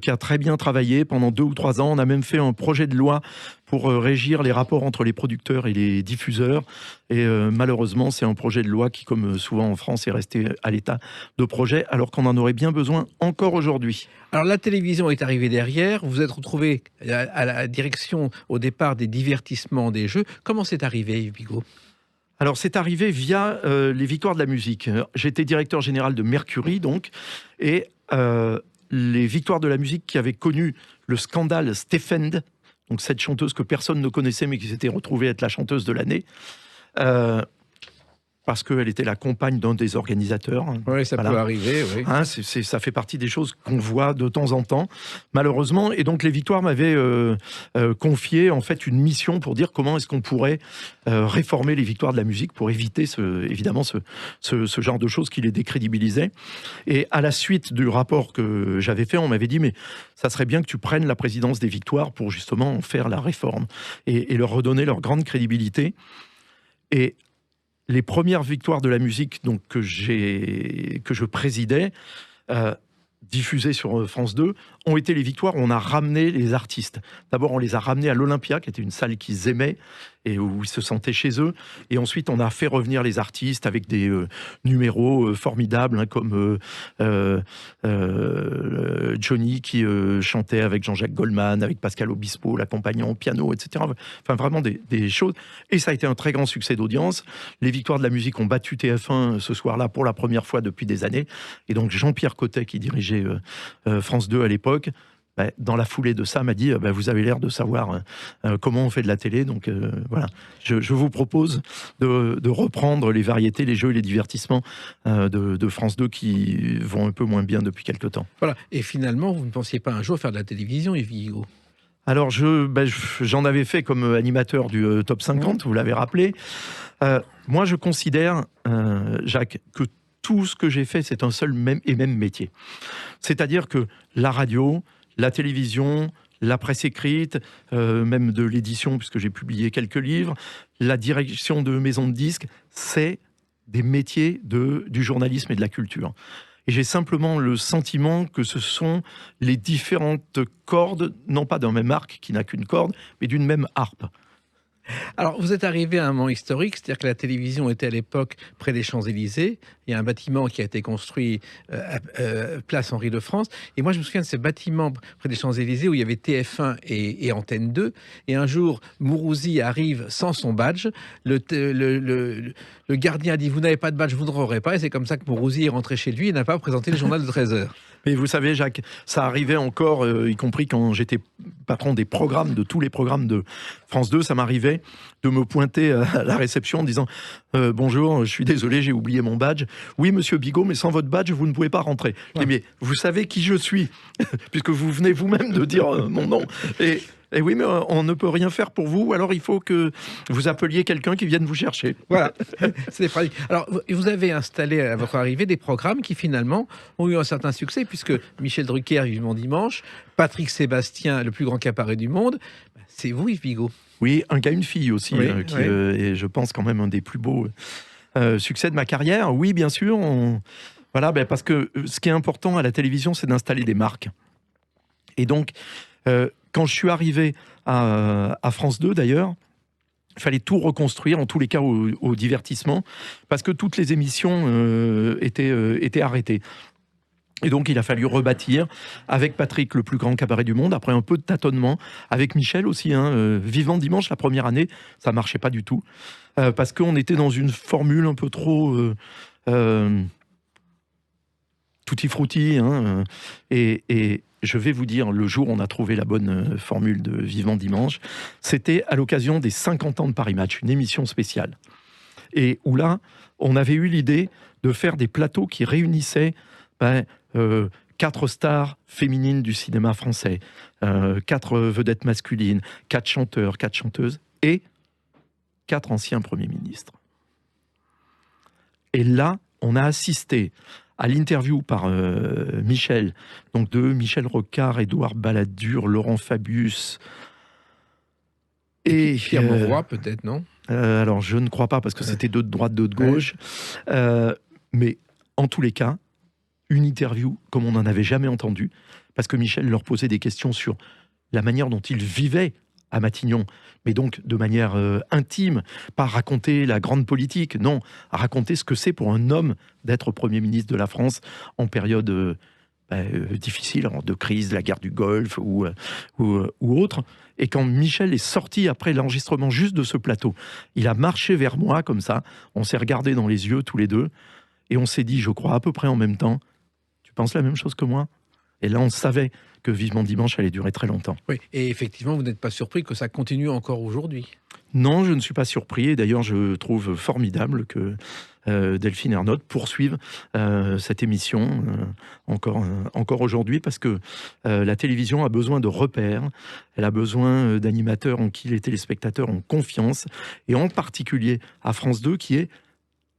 qui a très bien travaillé pendant 2 ou 3 ans. On a même fait un projet de loi pour régir les rapports entre les producteurs et les diffuseurs. Et malheureusement, c'est un projet de loi qui, comme souvent en France, est resté à l'état de projet, alors qu'on en aurait bien besoin encore aujourd'hui.
Alors la télévision est arrivée derrière, vous vous êtes retrouvé à la direction au départ des divertissements, des jeux. Comment c'est arrivé, Yves Bigot ?
Alors, c'est arrivé via les Victoires de la musique. J'étais directeur général de Mercury, donc, et les Victoires de la musique qui avaient connu le scandale Steffend, donc cette chanteuse que personne ne connaissait, mais qui s'était retrouvée être la chanteuse de l'année, parce qu'elle était la compagne d'un des organisateurs.
Oui, ça peut arriver, oui.
Hein, ça fait partie des choses qu'on voit de temps en temps, malheureusement. Et donc, les Victoires m'avaient confié, en fait, une mission pour dire comment est-ce qu'on pourrait réformer les Victoires de la musique pour éviter, évidemment, ce genre de choses qui les décrédibilisaient. Et à la suite du rapport que j'avais fait, on m'avait dit, mais ça serait bien que tu prennes la présidence des Victoires pour justement faire la réforme et leur redonner leur grande crédibilité. Et les premières Victoires de la musique donc, que je présidais, diffusées sur France 2, ont été les victoires où on a ramené les artistes. D'abord, on les a ramenés à l'Olympia, qui était une salle qu'ils aimaient et où ils se sentaient chez eux. Et ensuite, on a fait revenir les artistes avec des numéros formidables, hein, comme Johnny qui chantait avec Jean-Jacques Goldman, avec Pascal Obispo, l'accompagnant au piano, etc. Enfin, vraiment des choses. Et ça a été un très grand succès d'audience. Les Victoires de la musique ont battu TF1 ce soir-là pour la première fois depuis des années. Et donc, Jean-Pierre Cotet, qui dirigeait France 2 à l'époque, dans la foulée de ça, m'a dit vous avez l'air de savoir comment on fait de la télé, donc voilà. Je vous propose de reprendre les variétés, les jeux et les divertissements de France 2 qui vont un peu moins bien depuis quelque temps.
Voilà. Et finalement, vous ne pensiez pas un jour faire de la télévision, Yves Bigot ?
Alors, j'en avais fait comme animateur du Top 50, vous l'avez rappelé. Moi, je considère, Jacques, que tout ce que j'ai fait, c'est un seul même métier. C'est-à-dire que la radio, la télévision, la presse écrite, même de l'édition, puisque j'ai publié quelques livres, la direction de maisons de disques, c'est des métiers du journalisme et de la culture. Et j'ai simplement le sentiment que ce sont les différentes cordes, non pas d'un même arc qui n'a qu'une corde, mais d'une même harpe.
Alors, vous êtes arrivé à un moment historique, c'est-à-dire que la télévision était à l'époque près des Champs-Élysées. Il y a un bâtiment qui a été construit place Henri de France. Et moi, je me souviens de ce bâtiment près des Champs-Élysées où il y avait TF1 et Antenne 2. Et un jour, Mourouzi arrive sans son badge. Le gardien dit « Vous n'avez pas de badge, vous ne rentrerez pas ». Et c'est comme ça que Mourouzi est rentré chez lui et n'a pas présenté le journal de 13h.
Mais vous savez, Jacques, ça arrivait encore, y compris quand j'étais patron des programmes, de tous les programmes de France 2, ça m'arrivait de me pointer à la réception en disant bonjour, je suis désolé, j'ai oublié mon badge. Oui, monsieur Bigot, mais sans votre badge, vous ne pouvez pas rentrer. Je dis, mais vous savez qui je suis, puisque vous venez vous-même de dire mon nom. Et oui, mais on ne peut rien faire pour vous, alors il faut que vous appeliez quelqu'un qui vienne vous chercher.
Voilà, c'est pratique. Alors, vous avez installé à votre arrivée des programmes qui finalement ont eu un certain succès, puisque Michel Drucker, Vivement Dimanche, Patrick Sébastien, le plus grand cabaret du monde, c'est vous, Yves Bigot.
Oui, un gars, une fille aussi,
oui,
qui
oui.
est, je pense, quand même un des plus beaux succès de ma carrière. Oui, bien sûr, voilà, parce que ce qui est important à la télévision, c'est d'installer des marques. Et donc, quand je suis arrivé à France 2, d'ailleurs, Il fallait tout reconstruire, en tous les cas au divertissement, parce que toutes les émissions étaient arrêtées. Et donc, il a fallu rebâtir avec Patrick, le plus grand cabaret du monde, après un peu de tâtonnement, avec Michel aussi. Vivement Dimanche, la première année, ça marchait pas du tout, parce qu'on était dans une formule un peu trop tutti frutti. Et je vais vous dire, le jour où on a trouvé la bonne formule de Vivement Dimanche, c'était à l'occasion des 50 ans de Paris Match, une émission spéciale. Et où là, on avait eu l'idée de faire des plateaux qui réunissaient 4 stars féminines du cinéma français, 4 vedettes masculines, 4 chanteurs, 4 chanteuses et 4 anciens premiers ministres. Et là, on a assisté à l'interview par Michel, donc de Michel Rocard, Édouard Balladur, Laurent Fabius et
Pierre Mauroy, peut-être, non?
Alors, je ne crois pas, parce que c'était deux de droite, deux de gauche. Mais en tous les cas, une interview comme on n'en avait jamais entendu, parce que Michel leur posait des questions sur la manière dont ils vivaient à Matignon, mais donc de manière intime, pas raconter la grande politique, non, à raconter ce que c'est pour un homme d'être Premier ministre de la France en période difficile, de crise, la guerre du Golfe ou autre. Et quand Michel est sorti après l'enregistrement juste de ce plateau, il a marché vers moi comme ça, on s'est regardé dans les yeux tous les deux, et on s'est dit, je crois à peu près en même temps, tu penses la même chose que moi? Et là, on savait que Vivement Dimanche allait durer très longtemps.
Oui, et effectivement, vous n'êtes pas surpris que ça continue encore aujourd'hui?
Non, je ne suis pas surpris. Et d'ailleurs, je trouve formidable que Delphine Ernotte poursuive cette émission encore aujourd'hui, parce que la télévision a besoin de repères, elle a besoin d'animateurs en qui les téléspectateurs ont confiance, et en particulier à France 2, qui est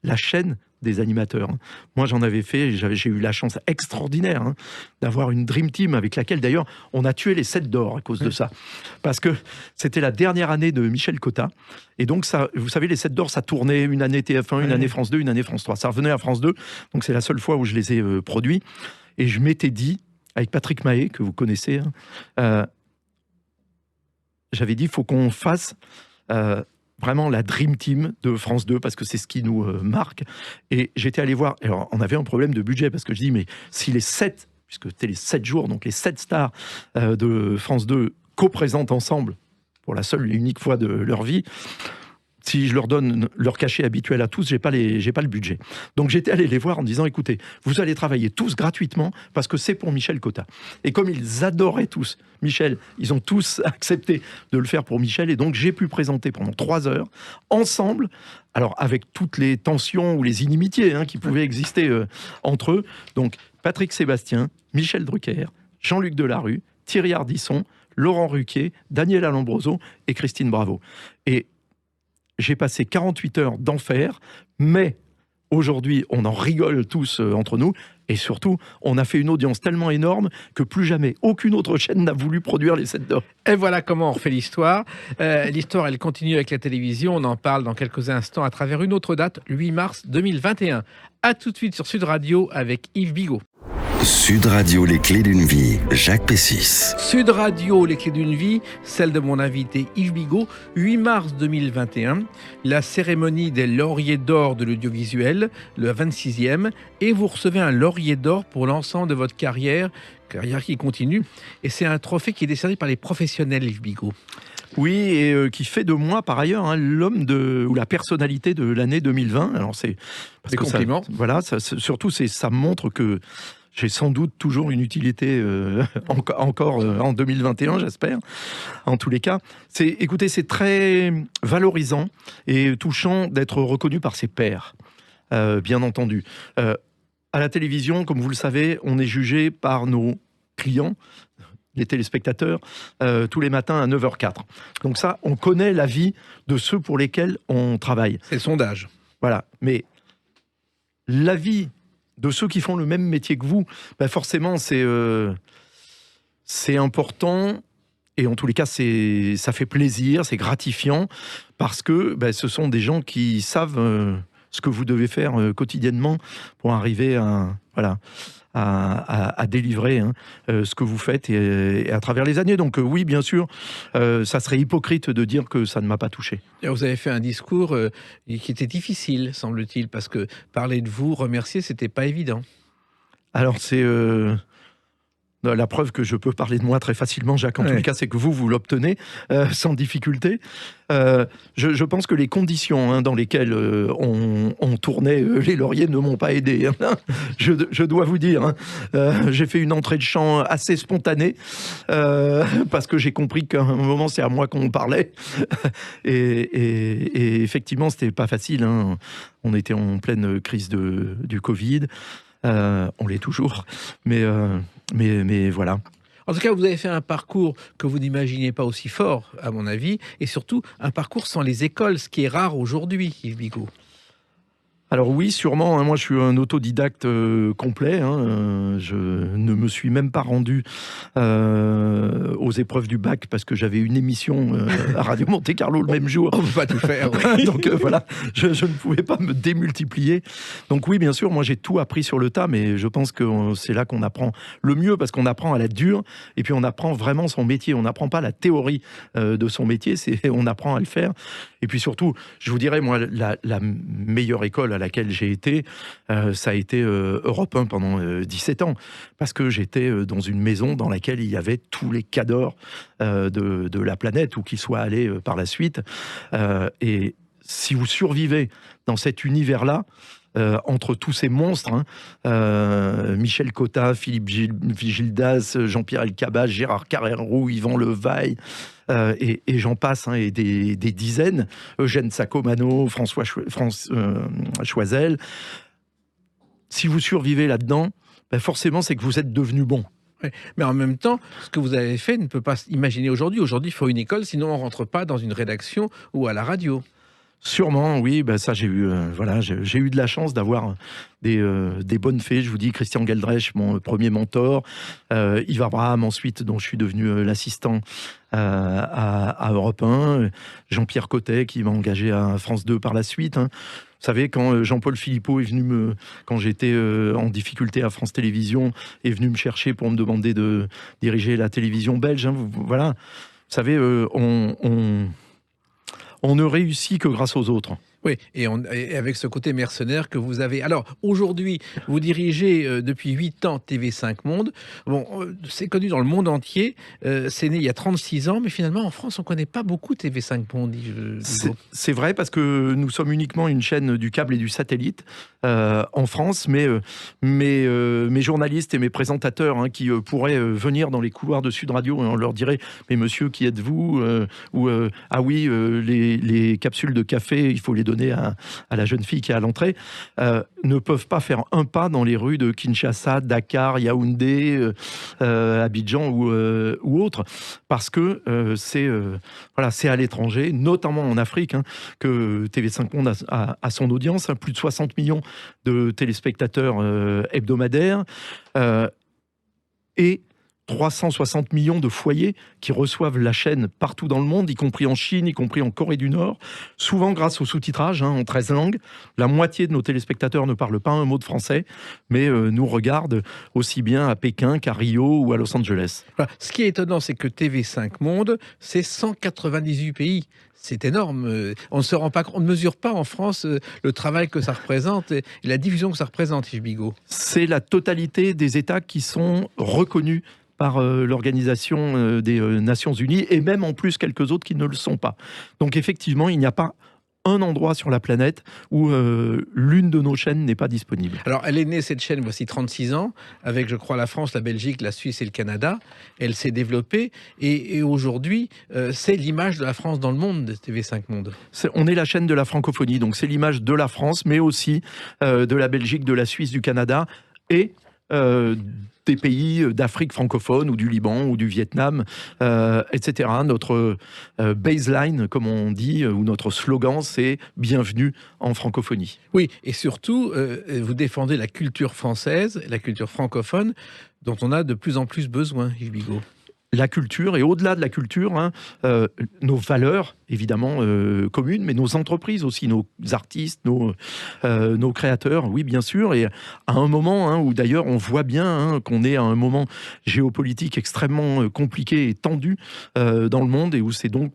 la chaîne des animateurs. Moi, j'en avais fait, j'ai eu la chance extraordinaire d'avoir une Dream Team avec laquelle, d'ailleurs, on a tué les 7 d'or à cause de ça. Parce que c'était la dernière année de Michel Cotta. Et donc, ça, vous savez, les 7 d'or, ça tournait une année TF1, une année France 2, une année France 3. Ça revenait à France 2. Donc, c'est la seule fois où je les ai produits. Et je m'étais dit, avec Patrick Mahé, que vous connaissez, j'avais dit, il faut qu'on fasse vraiment la Dream Team de France 2, parce que c'est ce qui nous marque. Et j'étais allé voir, alors on avait un problème de budget, parce que je dis, mais si les 7, puisque c'était les 7 jours, donc les 7 stars de France 2 co-présentent ensemble, pour la seule et unique fois de leur vie, si je leur donne leur cachet habituel à tous, j'ai pas le budget. Donc j'étais allé les voir en disant, écoutez, vous allez travailler tous gratuitement, parce que c'est pour Michel Cotta. Et comme ils adoraient tous Michel, ils ont tous accepté de le faire pour Michel, et donc j'ai pu présenter pendant 3 heures, ensemble, alors avec toutes les tensions ou les inimitiés qui pouvaient exister entre eux, donc Patrick Sébastien, Michel Drucker, Jean-Luc Delarue, Thierry Ardisson, Laurent Ruquier, Daniel Alambroso et Christine Bravo. Et j'ai passé 48 heures d'enfer, mais aujourd'hui, on en rigole tous entre nous. Et surtout, on a fait une audience tellement énorme que plus jamais aucune autre chaîne n'a voulu produire les 7 d'or.
Et voilà comment on refait l'histoire. L'histoire, elle continue avec la télévision. On en parle dans quelques instants à travers une autre date, le 8 mars 2021. A tout de suite sur Sud Radio avec Yves Bigot.
Sud Radio, les clés d'une vie, Jacques Pessis.
Sud Radio, les clés d'une vie, celle de mon invité Yves Bigot, 8 mars 2021, la cérémonie des lauriers d'or de l'audiovisuel, le 26e, et vous recevez un laurier d'or pour l'ensemble de votre carrière qui continue, et c'est un trophée qui est décerné par les professionnels, Yves Bigot.
Oui, et qui fait de moi, par ailleurs, l'homme ou la personnalité de l'année 2020. Alors c'est parce
des
que
compliments.
Surtout, ça montre que j'ai sans doute toujours une utilité encore en 2021, j'espère. En tous les cas, écoutez, c'est très valorisant et touchant d'être reconnu par ses pairs, bien entendu. À la télévision, comme vous le savez, on est jugé par nos clients, les téléspectateurs, tous les matins à 9h04. Donc ça, on connaît la vie de ceux pour lesquels on travaille.
C'est le sondage.
Voilà, mais la vie de ceux qui font le même métier que vous, forcément, c'est important. Et en tous les cas, ça fait plaisir, c'est gratifiant, parce que ce sont des gens qui savent ce que vous devez faire quotidiennement pour arriver à à délivrer ce que vous faites et à travers les années. Donc oui, bien sûr, ça serait hypocrite de dire que ça ne m'a pas touché.
Et vous avez fait un discours qui était difficile, semble-t-il, parce que parler de vous, remercier, c'était pas évident.
Alors c'est la preuve que je peux parler de moi très facilement, Jacques, en tout cas, c'est que vous l'obtenez sans difficulté. Je pense que les conditions dans lesquelles on tournait les lauriers ne m'ont pas aidé. Je dois vous dire. J'ai fait une entrée de chant assez spontanée parce que j'ai compris qu'à un moment, c'est à moi qu'on parlait. Et effectivement, c'était pas facile. On était en pleine crise du Covid. On l'est toujours. Mais voilà.
En tout cas, vous avez fait un parcours que vous n'imaginez pas aussi fort, à mon avis, et surtout un parcours sans les écoles, ce qui est rare aujourd'hui, Yves Bigot.
Alors oui, sûrement. Moi, je suis un autodidacte complet. Je ne me suis même pas rendu aux épreuves du bac parce que j'avais une émission à Radio Monte-Carlo le même jour.
On ne peut pas tout faire. Oui.
Donc voilà, je ne pouvais pas me démultiplier. Donc oui, bien sûr, moi j'ai tout appris sur le tas, mais je pense que c'est là qu'on apprend le mieux parce qu'on apprend à la dure et puis on apprend vraiment son métier. On n'apprend pas la théorie de son métier, on apprend à le faire. Et puis surtout, je vous dirais, moi, la meilleure école à laquelle j'ai été, ça a été Europe 1 pendant 17 ans, parce que j'étais dans une maison dans laquelle il y avait tous les cadors de la planète, ou qu'ils soient allés par la suite. Et si vous survivez dans cet univers-là, entre tous ces monstres, Michel Cotta, Philippe Gildas, Jean-Pierre Elkabbach, Gérard Carrère-Roux, Yvan Levaille, et j'en passe, et des dizaines, Eugène Sacomano, François Choisel. Si vous survivez là-dedans, forcément, c'est que vous êtes devenu bon.
Ouais. Mais en même temps, ce que vous avez fait ne peut pas s'imaginer aujourd'hui. Aujourd'hui, il faut une école, sinon on ne rentre pas dans une rédaction ou à la radio.
Sûrement, oui. Ça, j'ai eu, j'ai eu de la chance d'avoir des bonnes fées. Je vous dis, Christian Geldreich, mon premier mentor, Yves Abraham ensuite, dont je suis devenu l'assistant à Europe 1, Jean-Pierre Cotet qui m'a engagé à France 2 par la suite. Vous savez, quand Jean-Paul Philippot est venu quand j'étais en difficulté à France Télévisions, est venu me chercher pour me demander de diriger la télévision belge. Voilà, vous savez, on ne réussit que grâce aux autres.
Oui, et avec ce côté mercenaire que vous avez. Alors, aujourd'hui, vous dirigez depuis 8 ans TV5 Monde. Bon, c'est connu dans le monde entier. C'est né il y a 36 ans, mais finalement, en France, on ne connaît pas beaucoup TV5 Monde.
C'est vrai, parce que nous sommes uniquement une chaîne du câble et du satellite en France, mais mes journalistes et mes présentateurs qui pourraient venir dans les couloirs de Sud Radio, et on leur dirait, mais monsieur, qui êtes-vous ah oui, les capsules de café, il faut les donner à la jeune fille qui est à l'entrée, ne peuvent pas faire un pas dans les rues de Kinshasa, Dakar, Yaoundé, Abidjan ou autres, parce que c'est à l'étranger, notamment en Afrique, que TV5 Monde a son audience, plus de 60 millions de téléspectateurs hebdomadaires, et 360 millions de foyers qui reçoivent la chaîne partout dans le monde, y compris en Chine, y compris en Corée du Nord, souvent grâce au sous-titrage en 13 langues. La moitié de nos téléspectateurs ne parlent pas un mot de français, mais nous regardent aussi bien à Pékin qu'à Rio ou à Los Angeles.
Voilà. Ce qui est étonnant, c'est que TV5 Monde, c'est 198 pays. C'est énorme. On ne mesure pas en France le travail que ça représente et la diffusion que ça représente, Yves Bigot.
C'est la totalité des États qui sont reconnus par l'Organisation des Nations Unies, et même en plus quelques autres qui ne le sont pas. Donc effectivement, il n'y a pas un endroit sur la planète où l'une de nos chaînes n'est pas disponible.
Alors, elle est née, cette chaîne, voici 36 ans, avec, je crois, la France, la Belgique, la Suisse et le Canada. Elle s'est développée, et aujourd'hui, c'est l'image de la France dans le monde, TV5 Monde.
On est la chaîne de la francophonie, donc c'est l'image de la France, mais aussi de la Belgique, de la Suisse, du Canada, et des pays d'Afrique francophone, ou du Liban, ou du Vietnam, etc. Notre baseline, comme on dit, ou notre slogan, c'est « Bienvenue en francophonie ».
Oui, et surtout, vous défendez la culture française, la culture francophone, dont on a de plus en plus besoin, Yves Bigot.
la culture, et au-delà de la culture, nos valeurs, évidemment, communes, mais nos entreprises aussi, nos artistes, nos créateurs, oui, bien sûr. Et à un moment où, d'ailleurs, on voit bien qu'on est à un moment géopolitique extrêmement compliqué et tendu dans le monde, et où c'est donc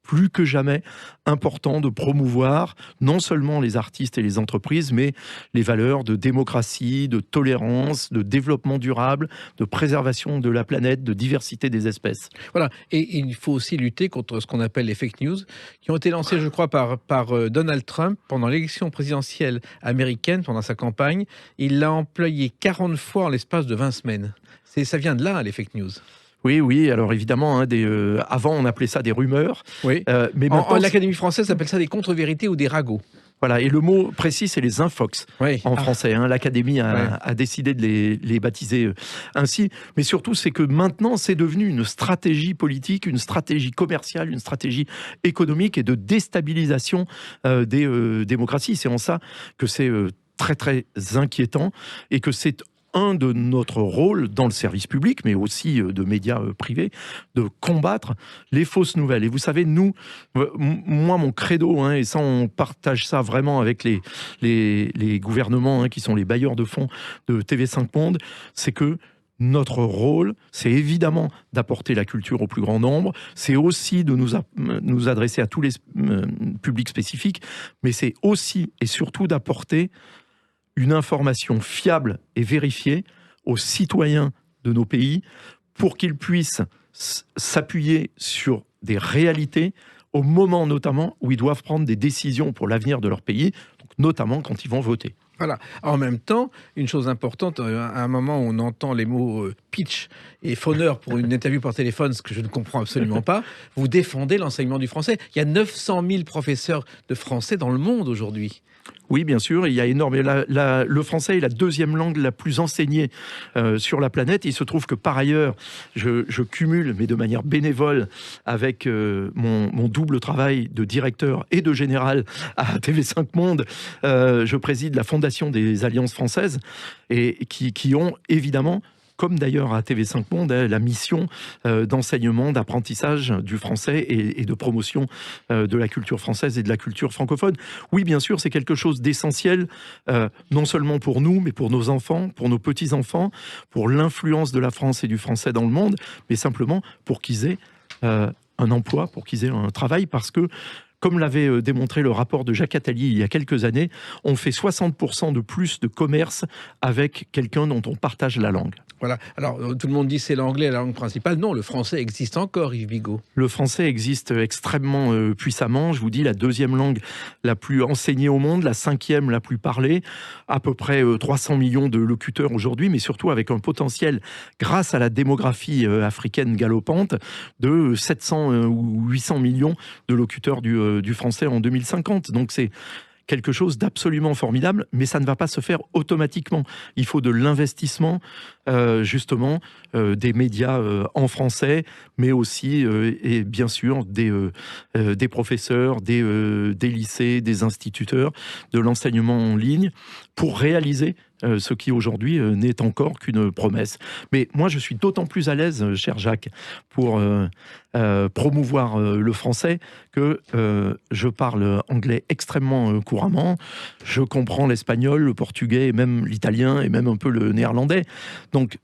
plus que jamais important de promouvoir non seulement les artistes et les entreprises, mais les valeurs de démocratie, de tolérance, de développement durable, de préservation de la planète, de diversité des espèces.
Voilà, et il faut aussi lutter contre ce qu'on appelle les fake news, qui ont été lancées, je crois, par Donald Trump pendant l'élection présidentielle américaine, pendant sa campagne. Il l'a employé 40 fois en l'espace de 20 semaines. Ça vient de là, les fake news.
Oui, alors évidemment, avant on appelait ça des rumeurs.
Oui.
Mais maintenant,
l'Académie française appelle ça des contre-vérités ou des ragots.
Voilà, et le mot précis, c'est les infox en français. L'Académie a décidé de les baptiser ainsi. Mais surtout, c'est que maintenant, c'est devenu une stratégie politique, une stratégie commerciale, une stratégie économique et de déstabilisation des démocraties. C'est en ça que c'est très, très inquiétant et que c'est un de notre rôle dans le service public, mais aussi de médias privés, de combattre les fausses nouvelles. Et vous savez, moi, mon credo, et ça, on partage ça vraiment avec les gouvernements qui sont les bailleurs de fonds de TV5 Monde, c'est que notre rôle, c'est évidemment d'apporter la culture au plus grand nombre, c'est aussi de nous adresser à tous les publics spécifiques, mais c'est aussi et surtout d'apporter une information fiable et vérifiée aux citoyens de nos pays pour qu'ils puissent s'appuyer sur des réalités au moment notamment où ils doivent prendre des décisions pour l'avenir de leur pays, donc notamment quand ils vont voter.
Voilà. En même temps, une chose importante, à un moment où on entend les mots pitch et phoneur pour une interview par téléphone, ce que je ne comprends absolument pas, vous défendez l'enseignement du français. Il y a 900 000 professeurs de français dans le monde aujourd'hui.
Oui, bien sûr, il y a énormément. Le français est la deuxième langue la plus enseignée sur la planète. Il se trouve que par ailleurs, je cumule, mais de manière bénévole, avec mon double travail de directeur et de général à TV5 Monde. Je préside la Fondation des Alliances françaises et qui ont évidemment, comme d'ailleurs à TV5 Monde, la mission d'enseignement, d'apprentissage du français et de promotion de la culture française et de la culture francophone. Oui, bien sûr, c'est quelque chose d'essentiel, non seulement pour nous, mais pour nos enfants, pour nos petits-enfants, pour l'influence de la France et du français dans le monde, mais simplement pour qu'ils aient un emploi, pour qu'ils aient un travail, parce que comme l'avait démontré le rapport de Jacques Attali il y a quelques années, on fait 60% de plus de commerce avec quelqu'un dont on partage la langue.
Voilà. Alors, tout le monde dit c'est l'anglais la langue principale. Non, le français existe encore, Yves Bigot.
Le français existe extrêmement puissamment. Je vous dis, la deuxième langue la plus enseignée au monde, la cinquième la plus parlée. À peu près 300 millions de locuteurs aujourd'hui, mais surtout avec un potentiel, grâce à la démographie africaine galopante, de 700 ou 800 millions de locuteurs du français en 2050. Donc c'est quelque chose d'absolument formidable, mais ça ne va pas se faire automatiquement. Il faut de l'investissement, justement, des médias en français, mais aussi, et bien sûr, des professeurs, des lycées, des instituteurs, de l'enseignement en ligne, pour réaliser ce qui aujourd'hui n'est encore qu'une promesse. Mais moi, je suis d'autant plus à l'aise, cher Jacques, pour promouvoir le français que je parle anglais extrêmement couramment. Je comprends l'espagnol, le portugais, et même l'italien, et même un peu le néerlandais. Donc,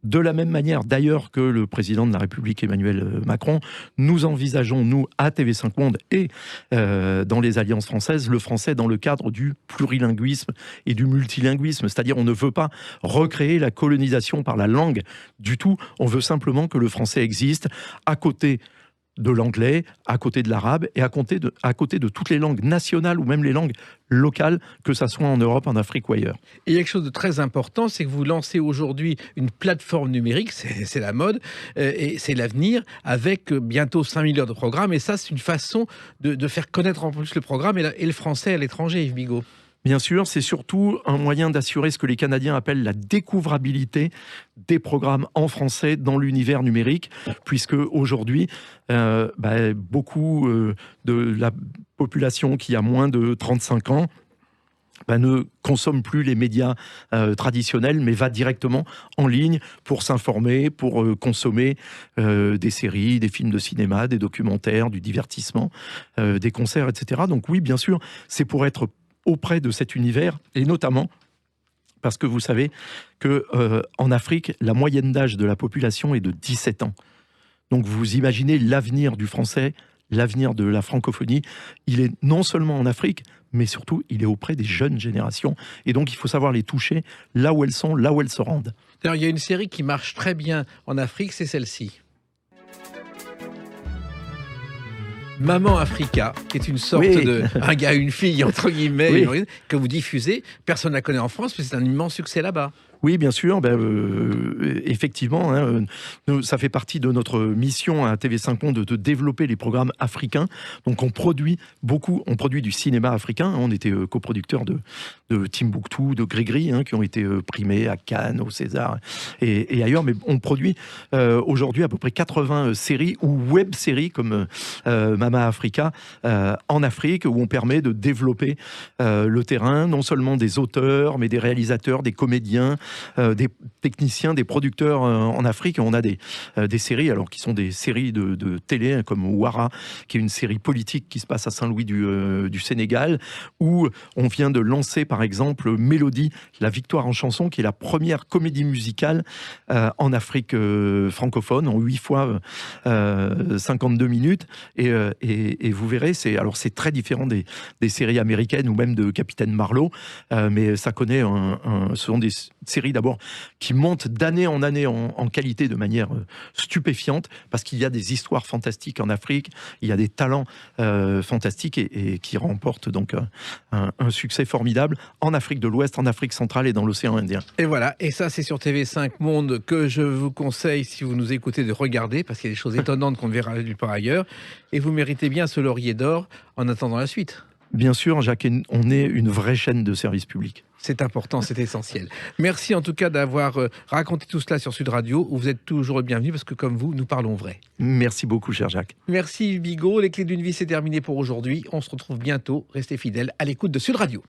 de la même manière, d'ailleurs, que le président de la République, Emmanuel Macron, nous envisageons, nous, à TV5 Monde et dans les alliances françaises, le français dans le cadre du plurilinguisme et du multilinguisme. C'est-à-dire, on ne veut pas recréer la colonisation par la langue du tout. On veut simplement que le français existe à côté de l'anglais, à côté de l'arabe et à côté de toutes les langues nationales ou même les langues locales, que ça soit en Europe, en Afrique ou ailleurs.
Et il y a quelque chose de très important, c'est que vous lancez aujourd'hui une plateforme numérique, c'est la mode, et c'est l'avenir, avec bientôt 5 millions de programmes. Et ça, c'est une façon de faire connaître en plus le programme et le français à l'étranger, Yves Bigot.
Bien sûr, c'est surtout un moyen d'assurer ce que les Canadiens appellent la découvrabilité des programmes en français dans l'univers numérique, puisque aujourd'hui, beaucoup de la population qui a moins de 35 ans ne consomme plus les médias traditionnels, mais va directement en ligne pour s'informer, pour consommer des séries, des films de cinéma, des documentaires, du divertissement, des concerts, etc. Donc oui, bien sûr, c'est pour être auprès de cet univers, et notamment parce que vous savez qu'en Afrique, la moyenne d'âge de la population est de 17 ans. Donc vous imaginez l'avenir du français, l'avenir de la francophonie, il est non seulement en Afrique, mais surtout il est auprès des jeunes générations. Et donc il faut savoir les toucher là où elles sont, là où elles se rendent.
D'ailleurs, il y a une série qui marche très bien en Afrique, c'est celle-ci. Maman Africa, qui est une sorte de un gars, une fille, entre guillemets, que vous diffusez. Personne ne la connaît en France, mais c'est un immense succès là-bas.
Oui, bien sûr. Effectivement, ça fait partie de notre mission à TV5 Monde de développer les programmes africains. Donc, on produit du cinéma africain. On était coproducteur de Timbuktu, de Grégory, qui ont été primés à Cannes, au César et ailleurs. Mais on produit aujourd'hui à peu près 80 séries ou web-séries comme Mama Africa en Afrique, où on permet de développer le terrain, non seulement des auteurs, mais des réalisateurs, des comédiens, des techniciens, des producteurs en Afrique. On a des séries, alors qui sont des séries de télé, comme Ouara, qui est une série politique qui se passe à Saint-Louis du Sénégal, où on vient de lancer par exemple Mélodie, la victoire en chanson, qui est la première comédie musicale en Afrique francophone, en 8 fois 52 minutes. Et vous verrez, c'est très différent des séries américaines ou même de Capitaine Marlowe, mais ça connaît ce sont des séries d'abord qui montent d'année en année en qualité de manière stupéfiante, parce qu'il y a des histoires fantastiques en Afrique, il y a des talents fantastiques et qui remportent donc un succès formidable en Afrique de l'Ouest, en Afrique centrale et dans l'océan Indien.
Et voilà, et ça c'est sur TV5 Monde que je vous conseille, si vous nous écoutez, de regarder, parce qu'il y a des choses étonnantes qu'on ne verra nulle part ailleurs, et vous méritez bien ce laurier d'or en attendant la suite.
Bien sûr, Jacques, on est une vraie chaîne de service public.
C'est important, c'est essentiel. Merci en tout cas d'avoir raconté tout cela sur Sud Radio, où vous êtes toujours le bienvenu, parce que comme vous, nous parlons vrai.
Merci beaucoup, cher Jacques.
Merci Bigot, les clés d'une vie, c'est terminé pour aujourd'hui. On se retrouve bientôt. Restez fidèles à l'écoute de Sud Radio.